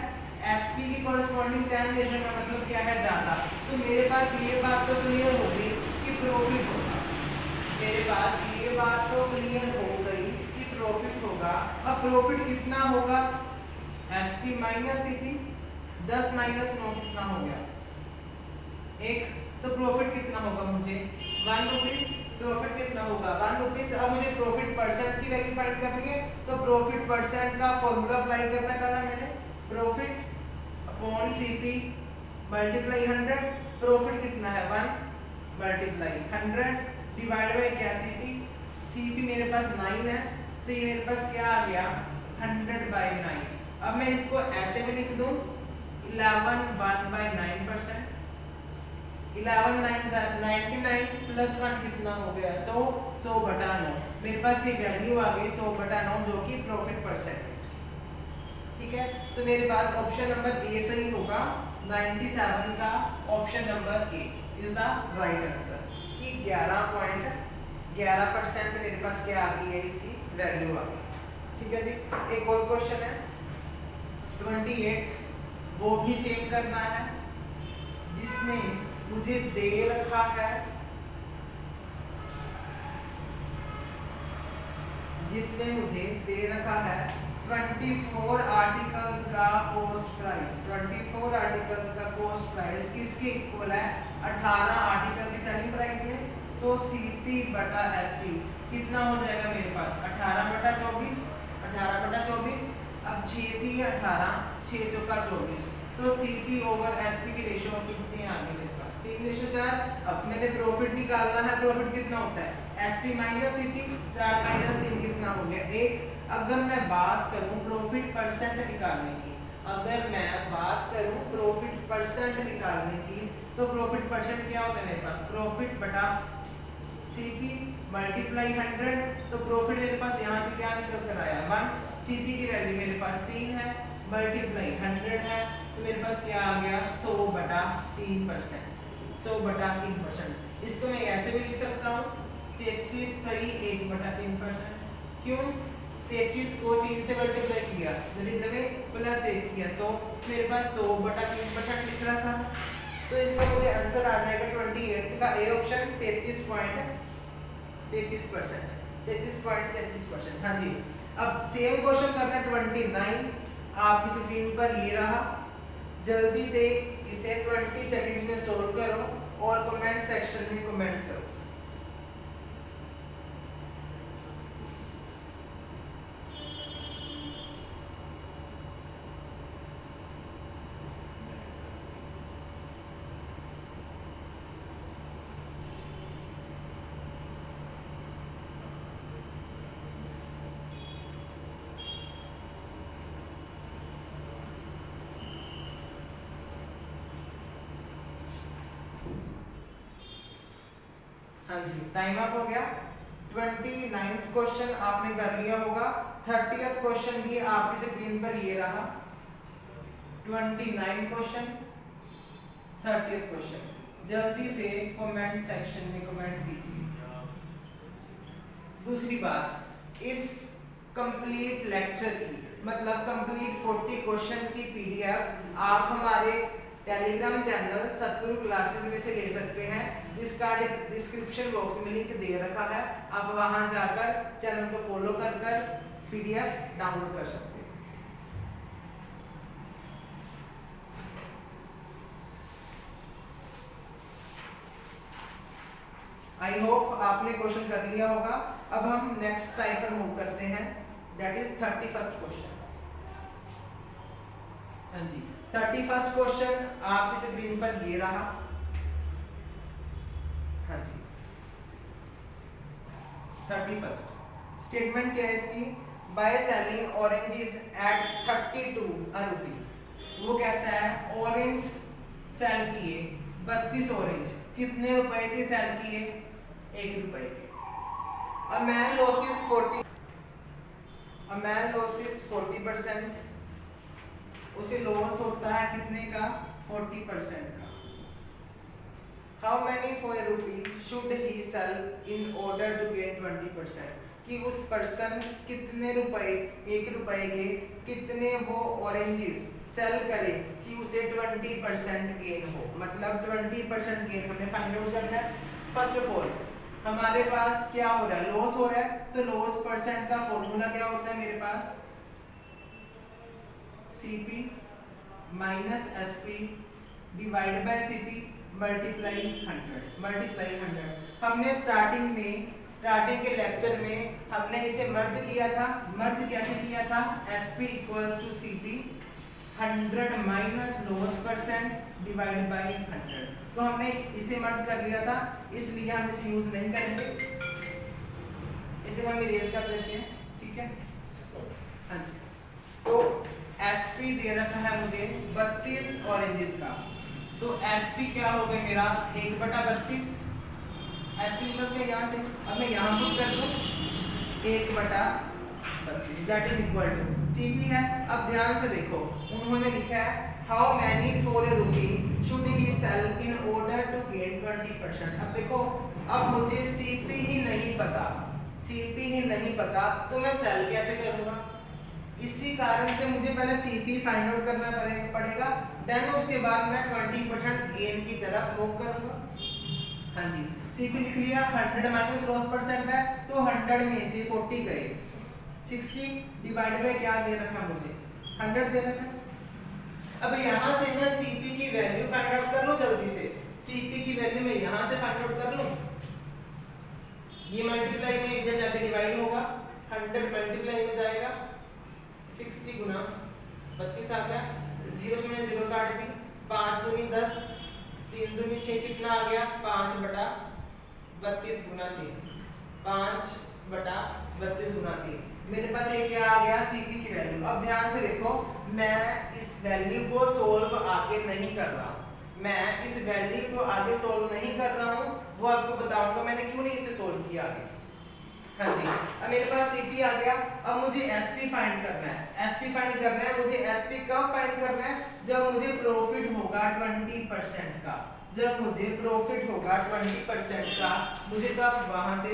एसपी की कॉरेस्पॉन्डिंग 10 रेशो का मतलब क्या है, ज्यादा। तो मेरे पास ये बात तो क्लियर हो गई कि प्रॉफिट होगा, मेरे पास ये बात तो क्लियर हो गई कि प्रॉफिट होगा। अब प्रॉफिट कितना होगा, एसपी माइनस सीपी, 10 माइनस 9 कितना हो गया, 1। तो प्रॉफिट कितना होगा, मुझे 1 रुपीज। प्रॉफिट कितना होगा, 1 रुपीज। अब मुझे प्रॉफिट परसेंट की वैल्यू फाइंड करनी है, तो प्रॉफिट परसेंट का फॉर्मूला अप्लाई करना पड़ा मैंने, profit upon CP multiply 100। Profit कितना है, 1 मल्टीप्लाई 100 डिवाइड बाय क्या, सीपी। सीपी मेरे पास 9 है, तो ये मेरे पास क्या आ गया, 100/9। अब मैं इसको ऐसे में लिख दूं, 11 1/9%। 11 9 99 प्लस 1 कितना हो गया, 100। 100/9 मेरे पास ये वैल्यू आ गई 100/9, जो कि प्रॉफिट परसेंटेज। ठीक है, तो मेरे पास ऑप्शन नंबर ए सही होगा। 97 का option number A is the right answer कि 11.11% मेरे पास क्या आ गई है, इसकी वैल्यू आ गई। ठीक है जी, एक और क्वेश्चन है 28, वो भी सेम करना है, जिसमें मुझे दे रखा है, जिसमें मुझे दे रखा है 24 आर्टिकल्स का कॉस्ट प्राइस। 24 आर्टिकल्स का कॉस्ट प्राइस किसके इक्वल है, 18 आर्टिकल की सेलिंग प्राइस में। तो सीपी बटा एसपी कितना हो जाएगा मेरे पास, 18/24, 18/24। अब 6 थी 18, 6 चौका 24, तो सीपी ओवर एसपी की रेशियो कितनी आ गई मेरे पास, 3:4। अब मैंने प्रॉफिट निकालना है, प्रॉफिट कितना होता है, एसपी माइनस सीपी, 4 माइनस 3 कितना हो गया, 1। अगर मैं बात करूं प्रॉफिट परसेंट निकालने की, अगर मैं बात करूं प्रॉफिट परसेंट निकालने की, तो प्रॉफिट परसेंट क्या होता है मेरे पास, प्रॉफिट बटा सीपी मल्टीप्लाई 100। तो प्रॉफिट मेरे पास यहाँ से क्या निकल कर आया, 1। सीपी की वैल्यू मेरे पास 3 है, मल्टीप्लाई 100 है, तो मेरे पास क्या आ गया, 100/3%। 100/3%। इसको मैं ऐसे भी लिख सकता हूँ, 33 सही 1/3%। क्यों, 33 को 3 से मल्टीप्लाई किया, 99 प्लस 1 किया, 100। मेरे पास 100/3% लिख रखा है, तो इसका मुझे आंसर आ जाएगा 28 का ए ऑप्शन, 33.33%। 33.33%। हाँ जी, अब सेम क्वेश्चन करना है 29, आपकी स्क्रीन पर ये रहा। जल्दी से इसे 20 सेकंड में सोल्व करो और कमेंट सेक्शन में कमेंट करो। हाँ जी, टाइम अप हो गया। 29th क्वेश्चन आपने कर लिया होगा। 30th क्वेश्चन भी आपकी स्क्रीन पर ये रहा। 29 क्वेश्चन, 30th क्वेश्चन, जल्दी से कमेंट सेक्शन में कमेंट कीजिए। दूसरी बात, इस कंप्लीट लेक्चर की मतलब कंप्लीट 40 क्वेश्चंस की पीडीएफ आप हमारे टेलीग्राम चैनल सतगुरु क्लासेस में से ले सकते हैं, जिसका डिस्क्रिप्शन बॉक्स में लिंक दे रखा है। आप वहां जाकर चैनल को फॉलो कर पीडीएफ डाउनलोड कर सकते हैं। आई होप आपने क्वेश्चन कर लिया होगा। अब हम नेक्स्ट टाइप पर मूव करते हैं, दैट इज 31st क्वेश्चन। हाँ जी, 31st क्वेश्चन आपकी स्क्रीन पर ये रहा। हाँ जी, 31st स्टेटमेंट क्या है इसकी? बाय सेलिंग ऑरेंजेस एट 32 रुपी। वो कहता है ऑरेंज सेल किए 32 ऑरेंज, कितने रुपए के सेल किए? 1 रुपए के। अ मैन लॉसेस 40%, उसे लॉस होता है कितने का? 40% का। How many for rupee should he sell in order to gain 20%, कि उस पर्सन कितने रुपए, 1 रुपए के कितने वो ऑरेंजेस सेल करे कि उसे 20% गेन हो। मतलब 20% गेन हमें फाइंड आउट करना है। फर्स्ट ऑफ ऑल हमारे पास क्या हो रहा है? लॉस हो रहा है, तो लॉस परसेंट का फॉर्मूला क्या होता है मेरे पास? CP minus SP divide by CP multiply 100। हमने स्टार्टिंग के लेक्चर में हमने इसे मर्ज किया था। मर्ज कैसे किया था? SP equals to CP 100 minus loss percent divide by 100। तो हमने इसे मर्ज कर लिया था, इसलिए हम इसे यूज नहीं करेंगे, इसे हम इरेज कर देते हैं। ठीक है, हाँ जी। तो SP दे रखा है मुझे 32 ऑरेंजेस का, तो SP क्या हो गया मेरा? 1/32। SP निकल गया यहाँ से। अब मैं यहाँ पुट कर दूं 1/32, that is equal to CP है। अब ध्यान से देखो, उन्होंने लिखा है how many for rupee should he sell in order to gain 20%। अब देखो, अब मुझे CP ही नहीं पता, तो मैं सेल कैसे करूंगा? इसी कारण से मुझे पहले CP फाइंड आउट करना पड़ेगा, देन उसके बाद मैं 20% गेन की तरफ मूव करूंगा। हाँ जी, CP लिख लिया। 100 माइनस लॉस परसेंट है, तो 100 में से 40 गए। 60 डिवाइड बाय क्या दे रखा मुझे? 100 दे रखा। अब यहाँ से मैं CP की वैल्यू फाइंड आउट कर लूं जल्दी से। CP की वैल्यू मैं यहाँ से फाइंड आउट कर लूं। ये मल्टीप्लाई में इधर जाके डिवाइड होगा, 100 मल्टीप्लाई में जाएगा, 60 गुना 32 आ गया। 0 से मैंने 0 काट दी। 5 दूनी 10, 3 दूनी 6, कितना आ गया? 5/32 गुना 3, 5/32 गुना 3। मेरे पास ये क्या आ गया? CP की वैल्यू। अब ध्यान से देखो, मैं इस वैल्यू को सोल्व आगे नहीं कर रहा हूँ। वो आपको बताऊंगा मैंने क्यों नहीं इसे सोल्व किया आगे। हाँ जी, अब मेरे पास CP आ गया। अब मुझे SP फाइंड करना है। मुझे SP कब फाइंड करना है? जब मुझे प्रॉफिट होगा 20% का। मुझे तो आप वहां से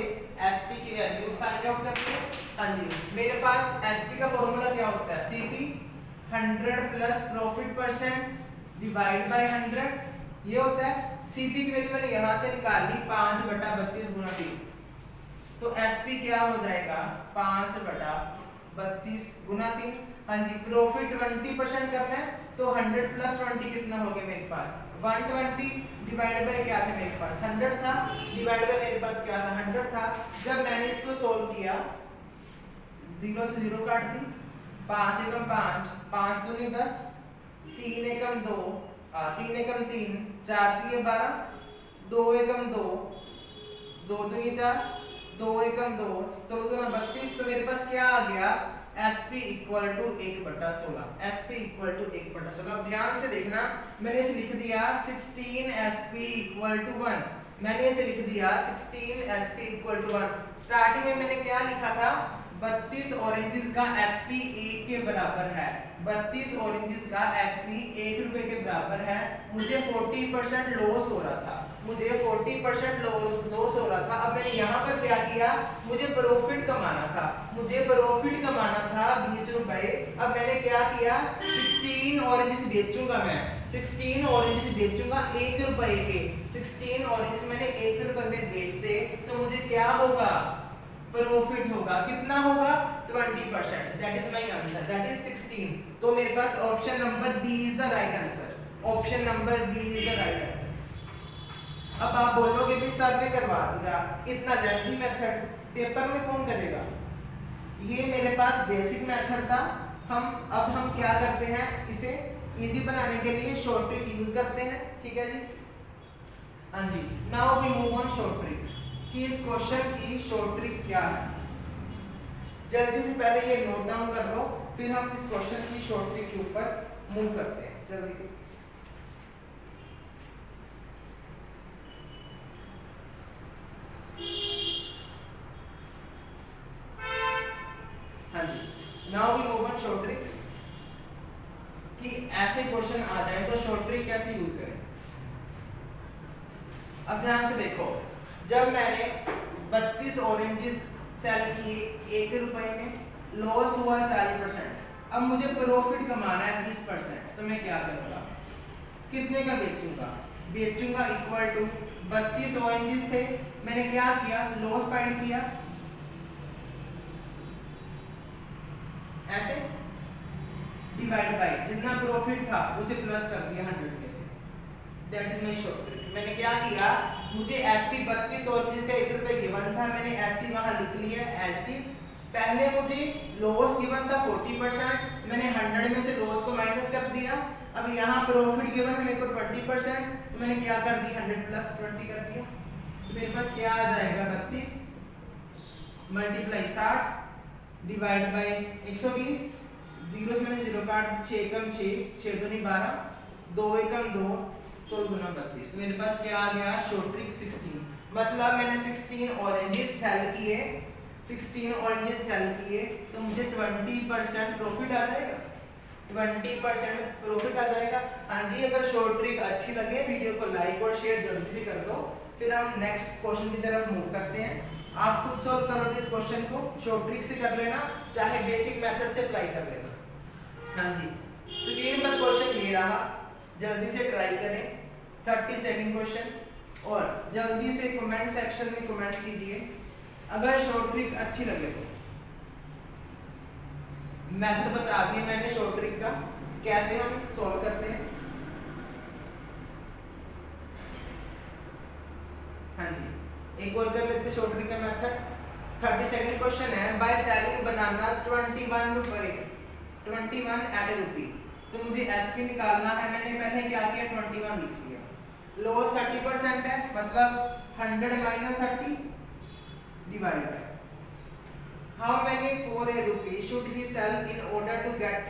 SP की वैल्यू फाइंड आउट करनी है। हाँ जी, मेरे पास SP का फॉर्मूला क्या होता है? CP 100 plus profit percent divide by 100, ये होता है। CP की वैल्यू मैंने यहाँ से निकाली 5/32 गुना 3, तो SP क्या हो जाएगा? 5/32 32 गुना 3। हाँ जी, प्रॉफिट 20% करना है तो 100 प्लस 20 कितना हो गया मेरे पास 120 डिवाइड बाय क्या था मेरे पास 100 था, डिवाइड बाय मेरे पास क्या था 100 था। जब मैंने इसको सोल्व किया 0 से 0 काट दी, 5 एकम 5, 5 दूनी 10, 3 एकम 2, 3 एकम 3, 4 3 12, 2 एकम 2, 2 दूनी 4, 2 एकम 2, 16 दूना 32। तो मेरे पास क्या आ गया SP equal to 1/16, SP equal to 1/16। अब ध्यान से देखना, मैंने इसे लिख दिया 16 SP इक्वल टू 1, मैंने इसे लिख दिया 16 SP इक्वल टू 1। स्टार्टिंग में मैंने क्या लिखा था 32 ऑरेंजेस का SP 1 के बराबर है, 32 ऑरेंजेस का SP 1 रुपए के बराबर है। मुझे 40% लॉस हो रहा था, मुझे 40% लॉस हो रहा था। अब मैंने यहाँ पर क्या किया, मुझे प्रॉफिट कमाना था, मुझे प्रॉफिट कमाना था 20 रुपए। अब मैंने क्या किया 16 ऑरेंजेस बेचूंगा, मैं 16 ऑरेंजेस बेचूंगा 1 रुपए के। 16 ऑरेंजेस मैंने 1 रुपए में बेच दे तो मुझे क्या होगा प्रॉफिट होगा, कितना होगा 20%। That is my answer, that is 16। तो मेरे पास option number B is the right answer, option number B is the right answer. अब आप बोलोगे भी सर ने करवा दिया, इतना लेंथी मेथड पेपर में कौन करेगा। ये मेरे पास बेसिक मेथड था। हम क्या करते हैं, इसे इजी बनाने के लिए शॉर्ट ट्रिक यूज करते हैं, ठीक है जी। हाँ जी, now we move on short trick कि इस क्वेश्चन की शॉर्ट ट्रिक क्या है। जल्दी से पहले ये नोट डाउन कर लो, फिर हम इस क्वेश्चन की शॉर्ट ट्रिक के ऊपर मूव करते हैं। जल्दी हाँ जी, now we move on short trick कि ऐसे क्वेश्चन आ जाए तो शॉर्ट ट्रिक कैसे यूज करें। अब ध्यान से देखो, जब मैंने 32 ऑरेंजेस सेल किए 1 रुपए में, लॉस हुआ 40%। अब मुझे प्रॉफिट कमाना है 20%, तो मैं क्या करूंगा, कितने का बेचूंगा इक्वल टू 32 ऑरेंजेस थे, मैंने क्या किया लॉस फाइंड किया, ऐसे डिवाइड बाय जितना प्रॉफिट था उसे प्लस कर दिया 100 में से। That is my short trick. मैंने क्या किया, मुझे SP 32 ऑरेंजेस का 1 रुपए गिवन था, मैंने SP वहां लिख लिया एज इट इज। पहले मुझे लॉस गिवन था 40%, मैंने 100 में से लॉस को माइनस कर दिया। अब यहाँ प्रॉफिट गिवन है मेरे को 20%, तो मैंने क्या कर दी 100 प्लस 20 कर दिया। तो मेरे पास क्या आ जाएगा 32 मल्टीप्लाई 60 डिवाइड बाय 120, 0 से मैंने 0 काट, 6 एकम 6, 6 दूनी 12, 2 एकम 2, 16 गुना 32। तो मेरे पास क्या आ गया शॉर्ट ट्रिक 16। मतलब मैंने 16 ऑरेंजेस सेल किए, 16 ऑरेंजेस सेल किए तो मुझे 20% प्रॉफिट आ जाएगा, 20% प्रॉफिट आ जाएगा। हाँ जी, अगर शॉर्ट ट्रिक अच्छी लगे वीडियो को लाइक और शेयर जल्दी से कर दो। फिर हम नेक्स्ट क्वेश्चन की तरफ मूव करते हैं। आप खुद सॉल्व करोगे इस क्वेश्चन को, शॉर्ट ट्रिक से कर लेना, चाहे बेसिक मेथड से अप्लाई कर लेना। हाँ जी, स्क्रीन पर क्वेश्चन ये रहा, जल्दी से ट्राई करें 30 सेकंड क्वेश्चन, और जल्दी से कमेंट सेक्शन में कमेंट कीजिए अगर शॉर्ट ट्रिक अच्छी लगे तो। मेथड बता दिया मैंने शॉर्ट ट्रिक का, कैसे हम सॉल्व करते हैं। हाँ जी, एक और कर लेते हैं शॉर्ट ट्रिक का मेथड। 30 सेकंड क्वेश्चन है, बाय सेलिंग बनानास 21 रुपए 21 एट ए रुपी। तो मुझे SP निकालना है, मैंने पहले क्या किया 21 लिख लिया। लॉस 30% है, मतलब 100 minus 30 divide by how many for a rupee should he sell in order to get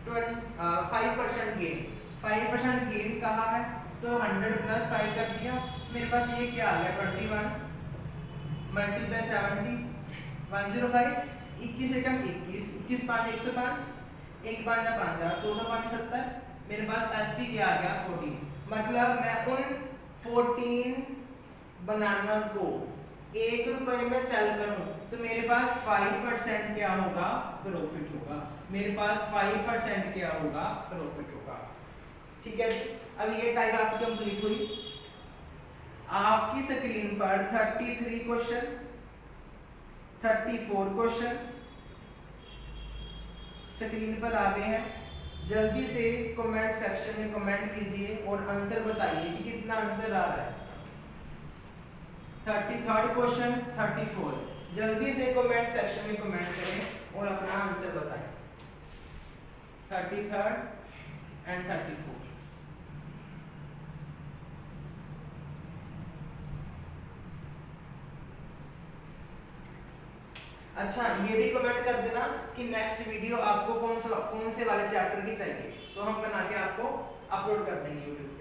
5% gain. 5% gain कहा है तो 100 प्लस 5 कर दिया। मेरे पास ये क्या आ गया 21 मल्टीप्लाई 70 105, 21 एकम 21, 21 5 105, 1 5 5 14 5 70। मेरे पास SP क्या आ गया 14। मतलब मैं उन 14 बनानास को 1 रुपए में सेल करूं तो मेरे पास 5% क्या होगा प्रॉफिट होगा, मेरे पास 5% क्या होगा प्रॉफिट होगा। ठीक है, अब ये टाइप आपकी कंप्लीट हुई। आपकी स्क्रीन पर 33 क्वेश्चन, 34 क्वेश्चन, स्क्रीन पर आ गए हैं। जल्दी से कमेंट सेक्शन में कमेंट कीजिए और आंसर बताइए कि कितना आंसर आ रहा है इसका। 33rd क्वेश्चन 34, जल्दी से कमेंट सेक्शन में कमेंट करें और अपना आंसर बताएं। 33rd and 34। अच्छा, ये भी कमेंट कर देना कि नेक्स्ट वीडियो आपको कौन से वाले चैप्टर की चाहिए, तो हम बना के आपको अपलोड कर देंगे यूट्यूब पे।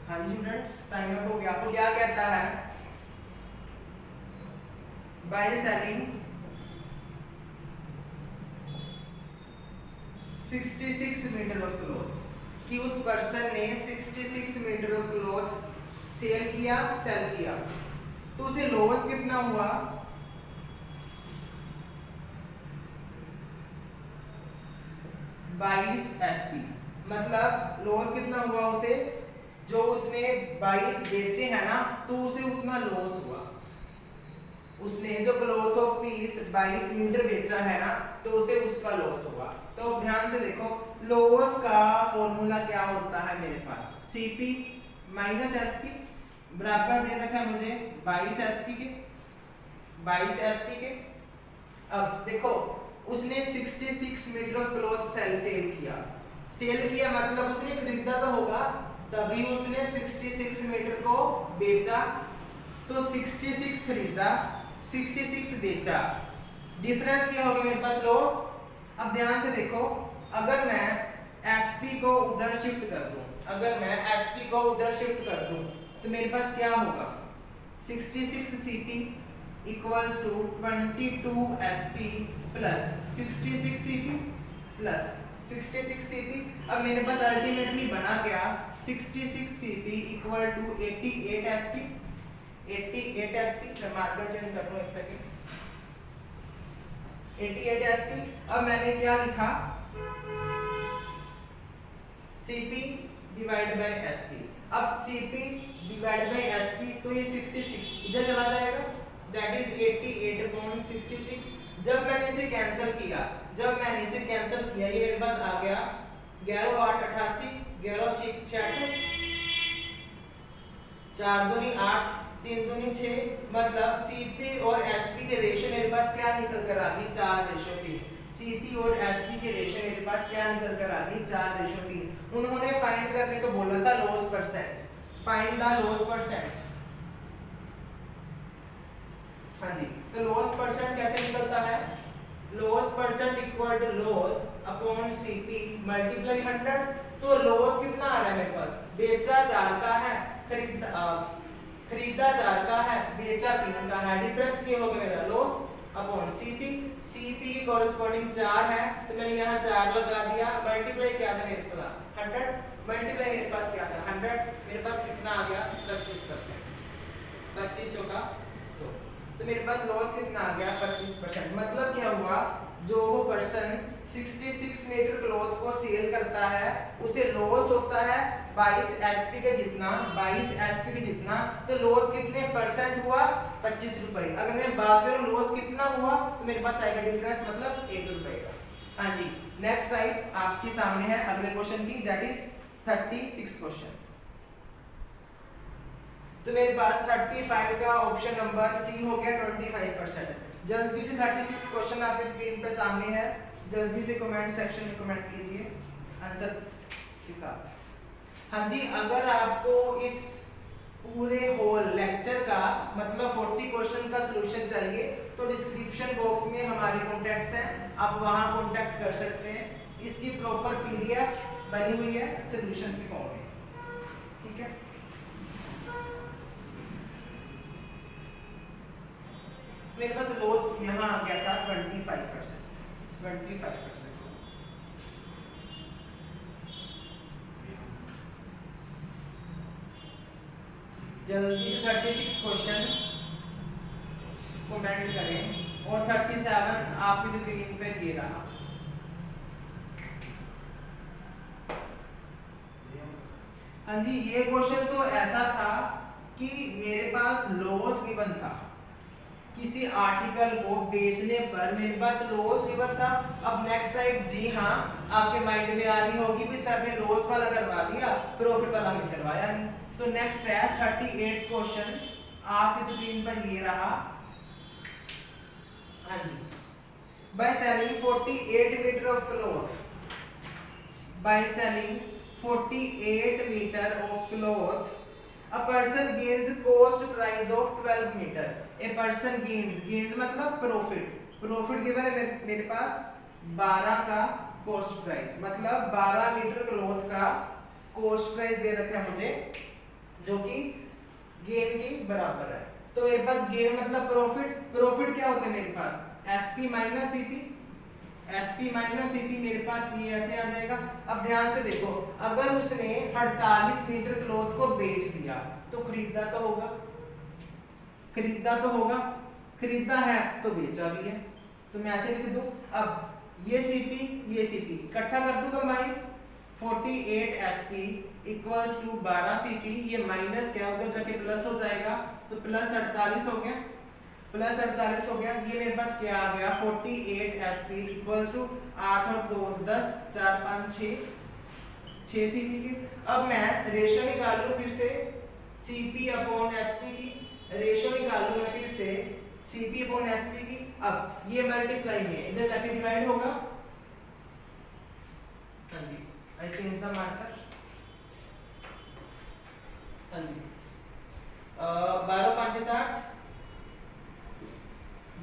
हाँ जी स्टूडेंट्स, टाइम अप हो गया। आपको क्या कहता है, by selling 66 metre of cloth, कि उस पर्सन ने 66 मीटर ऑफ क्लॉथ सेल किया, तो उसे लॉस कितना हुआ, SP। मतलब लॉस कितना हुआ उसे, जो उसने 22 बेचे हैं ना, तो उसे उतना लॉस हुआ। उसने जो क्लॉथ ऑफ पीस 22 मीटर बेचा है ना, तो उसे उसका लॉस हुआ। तो ध्यान से देखो, लॉस का फॉर्मूला क्या होता है मेरे पास, CP माइनस SP बराबर दे रखा है मुझे 22 SP के। अब देखो, उसने 66 मीटर ऑफ क्लॉथ सेल किया मतलब उसने खरीदा तो होगा, तभी उसने 66 मीटर को बेचा। तो 66 खरीदा, 66 बेचा, डिफरेंस क्या होगा मेरे पास, लॉस। अब ध्यान से देखो, अगर मैं SP को उधर शिफ्ट कर दूं, तो मेरे पास क्या होगा, 66 CP equals to 22 SP plus 66 CP plus 66 CP। अब मेरे पास अल्टीमेटली बना क्या, 66 CP इक्वल टू 88 SP। मैं मार्कर चेंज कर दूं एक सेकंड, 88 SP। अब मैंने क्या लिखा, CP डिवाइड बाय SP। अब CP डिवाइड बाय SP, तो ये 66 इधर चला जाएगा, दैट इज 88/66। जब मैंने इसे कैंसिल किया, ये मेरे पास आ गया 11 8 88, 11 6 36, 4 दूनी 8, 3 दूनी 6। मतलब CP और SP के रेशियो मेरे पास क्या निकल कर आ गई, 4:3। CP और SP के रेशियो मेरे पास क्या निकल कर आ गई, 4:3। उन्होंने फाइंड करने को बोला था loss percent, find the loss percent. हाँ जी, तो लॉस परसेंट कैसे निकलता है, loss percent equal to loss upon CP multiply 100। तो लॉस कितना आ रहा है मेरे पास, बेचा 4 का है, खरीदा 4 का है, बेचा 3 का है, डिफरेंस क्या होगा मेरा, लॉस अपॉन CP की कॉरेस्पॉन्डिंग 4 है, तो मैंने यहाँ 4 लगा दिया, मल्टीप्लाई क्या था मेरे पास 100, मल्टीप्लाई मेरे पास क्या था 100, मेरे पास कितना आ गया 25%, 2500 का 100। तो मेरे पास लॉस कितना आ गया 25%। मतलब क्या हुआ, जो वो पर्सन 66 मीटर क्लॉथ को सेल करता है, उसे लॉस होता है 22 SP के जितना, तो लॉस कितने परसेंट हुआ, 25 रुपए। अगर मैं बात करूं लॉस कितना हुआ, तो मेरे पास आएगा डिफरेंस, मतलब 1 रुपए का। हाँ जी, नेक्स्ट राइट आपके सामने है अगले क्वेश्चन की, दैट इज 36 क्वेश्चन। तो मेरे पास 35 का ऑप्शन नंबर C हो गया 25%। जल्दी से 36 क्वेश्चन आपके स्क्रीन पे सामने है, जल्दी से कमेंट सेक्शन में कमेंट कीजिए आंसर के साथ। हाँ जी, अगर आपको इस पूरे होल लेक्चर का मतलब 40 क्वेश्चन का सलूशन चाहिए, तो डिस्क्रिप्शन बॉक्स में हमारे कॉन्टैक्ट्स हैं, आप वहां कॉन्टैक्ट कर सकते हैं। इसकी प्रॉपर पीडीएफ बनी हुई है सोल्यूशन की फॉर्म में, ठीक है। मेरे पास लॉस यहाँ आ गया था 25%। जल्दी से 36 क्वेश्चन कमेंट करें और 37 आपकी स्क्रीन पे ये रहा। हाँ जी, ये क्वेश्चन तो ऐसा था कि मेरे पास लॉस गिवन था, किसी आर्टिकल को बेचने पर मेरे पास लॉस गिवन था। अब नेक्स्ट टाइप, जी हाँ, आपके माइंड में आ रही होगी कि सर ने लॉस वाला करवा दिया, प्रॉफिट वाला नहीं करवाया नहीं। तो नेक्स्ट है 38 क्वेश्चन, आप स्क्रीन पर ये रहा। हाँ जी, by selling 48 metre of cloth, by selling 48 metre of cloth, a person gains cost price of 12 metre. a person gains मतलब प्रॉफिट गिवन है मेरे पास 12 का कॉस्ट प्राइस, मतलब 12 मीटर क्लॉथ का कॉस्ट प्राइस दे रखा है मुझे, जो कि गेन के बराबर है। तो मेरे पास गेन मतलब प्रॉफिट क्या होता है मेरे पास, SP minus CP, SP minus CP मेरे पास ये ऐसे आ जाएगा। अब ध्यान से देखो, अगर उसने 48 मीटर क्लॉथ को बेच दिया तो खरीदा तो होगा, खरीदा है तो बेचा भी है, तो मैं ऐसे लिख दूं। अब ये सीपी इकट्ठा कर दूं combine, 48 SP equals to 12 CP, ये माइनस क्या उधर जाके प्लस हो जाएगा, तो प्लस 48 हो गया, ये मेरे पास क्या आ गया 48 एसपी इक्वल्स टू 8 और 2 10, 4 5 6 सीपी की। अब मैं रेशो निकाल लूं फिर से, सीपी अपॉन एसपी की रेशो निकाल लूं मैं फिर से, सीपी अपॉन एसपी की। अब ये मल्टीप्लाई में इधर जाके डिवाइड होगा। हाँ जी, आई चेंज द मार्कर। हाँ जी, 12 5 60,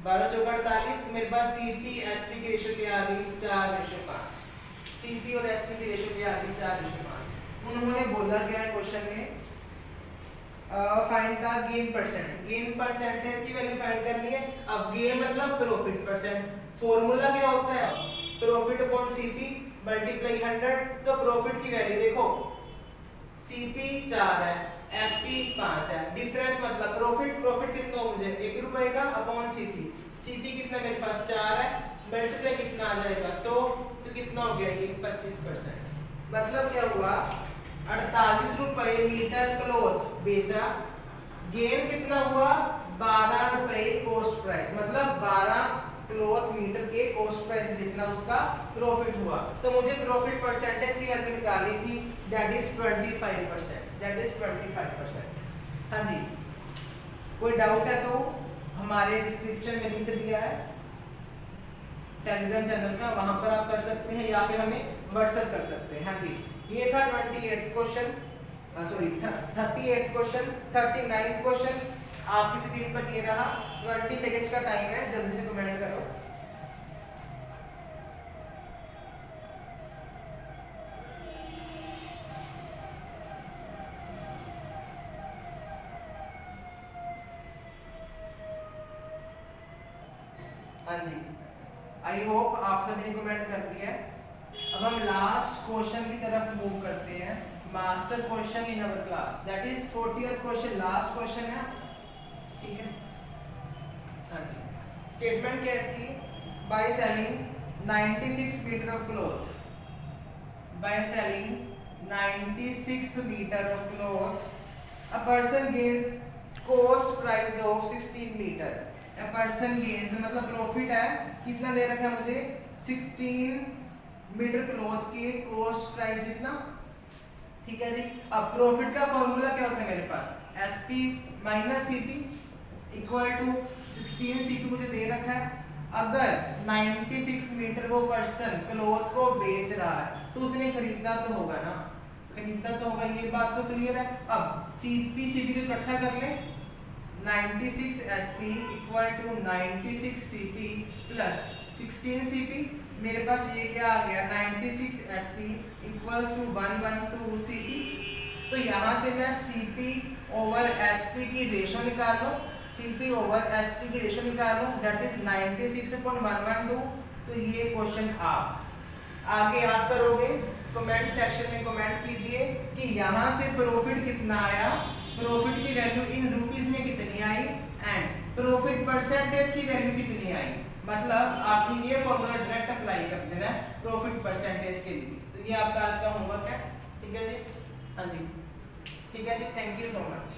12 चौका 48, मेरे पास सीपी एसपी की रेशो क्या आ गई 4:5, सीपी और एसपी की रेशो क्या आ गई 4:5। उन्होंने बोला क्या है क्वेश्चन में, फाइंड द गेन परसेंटेज की वैल्यू फाइंड करनी है। अब गेन मतलब प्रॉफिट परसेंट, फॉर्मूला क्या होता है, प्रॉफिट अपॉन सीपी मल्टीप्लाई 100। तो प्रॉफिट की वैल्यू देखो, सीपी 4 है, एसपी 5 है, डिफरेंस मतलब प्रॉफिट कितना हो मुझे 1 रुपए का अपॉन सीपी कितना मेरे पास 4 है, मल्टीप्लाई कितना आ जाएगा 100, तो कितना हो गया ये 25%। मतलब क्या हुआ 48 रुपए मीटर क्लॉथ बेचा, गेन कितना हुआ 12 रुपए कॉस्ट प्राइस, मतलब 12 क्लॉथ मीटर के कॉस्ट प्राइस जितना उसका प्रॉफिट हुआ। तो मुझे प्रॉफिट परसेंटेज की वैल्यू निकालनी थी, दैट इज 25%। हाँ जी, कोई डाउट है तो हमारे डिस्क्रिप्शन में लिंक दिया है टेलीग्राम चैनल का, वहां पर आप कर सकते हैं या फिर हमें व्हाट्सएप कर सकते हैं। हाँ जी, ये था 38 क्वेश्चन, 38 क्वेश्चन। 39 क्वेश्चन आपकी स्क्रीन पर ये रहा, 20 सेकंड्स का टाइम है, जल्दी से कमेंट करो। हाँ जी, आई होप आप सभी ने कमेंट कर दिया है। अब हम लास्ट क्वेश्चन की तरफ मूव करते हैं, master question in our class, that is 40th question, last question है, ठीक है। हाँ जी, स्टेटमेंट क्या है इसकी, by selling 96 metre of cloth, by selling 96 metre of cloth, a person gains cost price of 16 metre. A person gains मतलब profit है, कितना दे रखा है मुझे 16 मीटर क्लॉथ के कॉस्ट प्राइस जितना, ठीक है जी। अब प्रॉफिट का फॉर्मूला क्या होता है मेरे पास, SP minus CP equal to 16 CP मुझे दे रखा है। अगर 96 मीटर वो पर्सन क्लॉथ को बेच रहा है तो उसने खरीदा तो होगा ना, खरीदा तो होगा, ये बात तो क्लियर है। अब सीपी को इकट्ठा कर लें, 96 SP equal to 96 CP plus 16 CP, मेरे पास ये क्या आ गया 96 एसपी इक्वल्स टू 112 सीपी। तो यहाँ से मैं सीपी ओवर एसपी की रेशो निकाल लो, सीपी ओवर एसपी की रेशो निकाल लो, दैट इज 96.112। तो ये क्वेश्चन आप आगे आप करोगे, कमेंट सेक्शन में कमेंट कीजिए कि यहाँ से प्रॉफिट कितना आया, प्रॉफिट की वैल्यू इन रुपीस में कितनी आई एंड प्रॉफिट परसेंटेज की वैल्यू कितनी आई। मतलब आपने ये फॉर्मूला डायरेक्ट अप्लाई कर देना है प्रॉफिट परसेंटेज के लिए। तो ये आपका आज का होमवर्क है, ठीक है जी। हाँ जी, ठीक है जी, थैंक यू सो मच।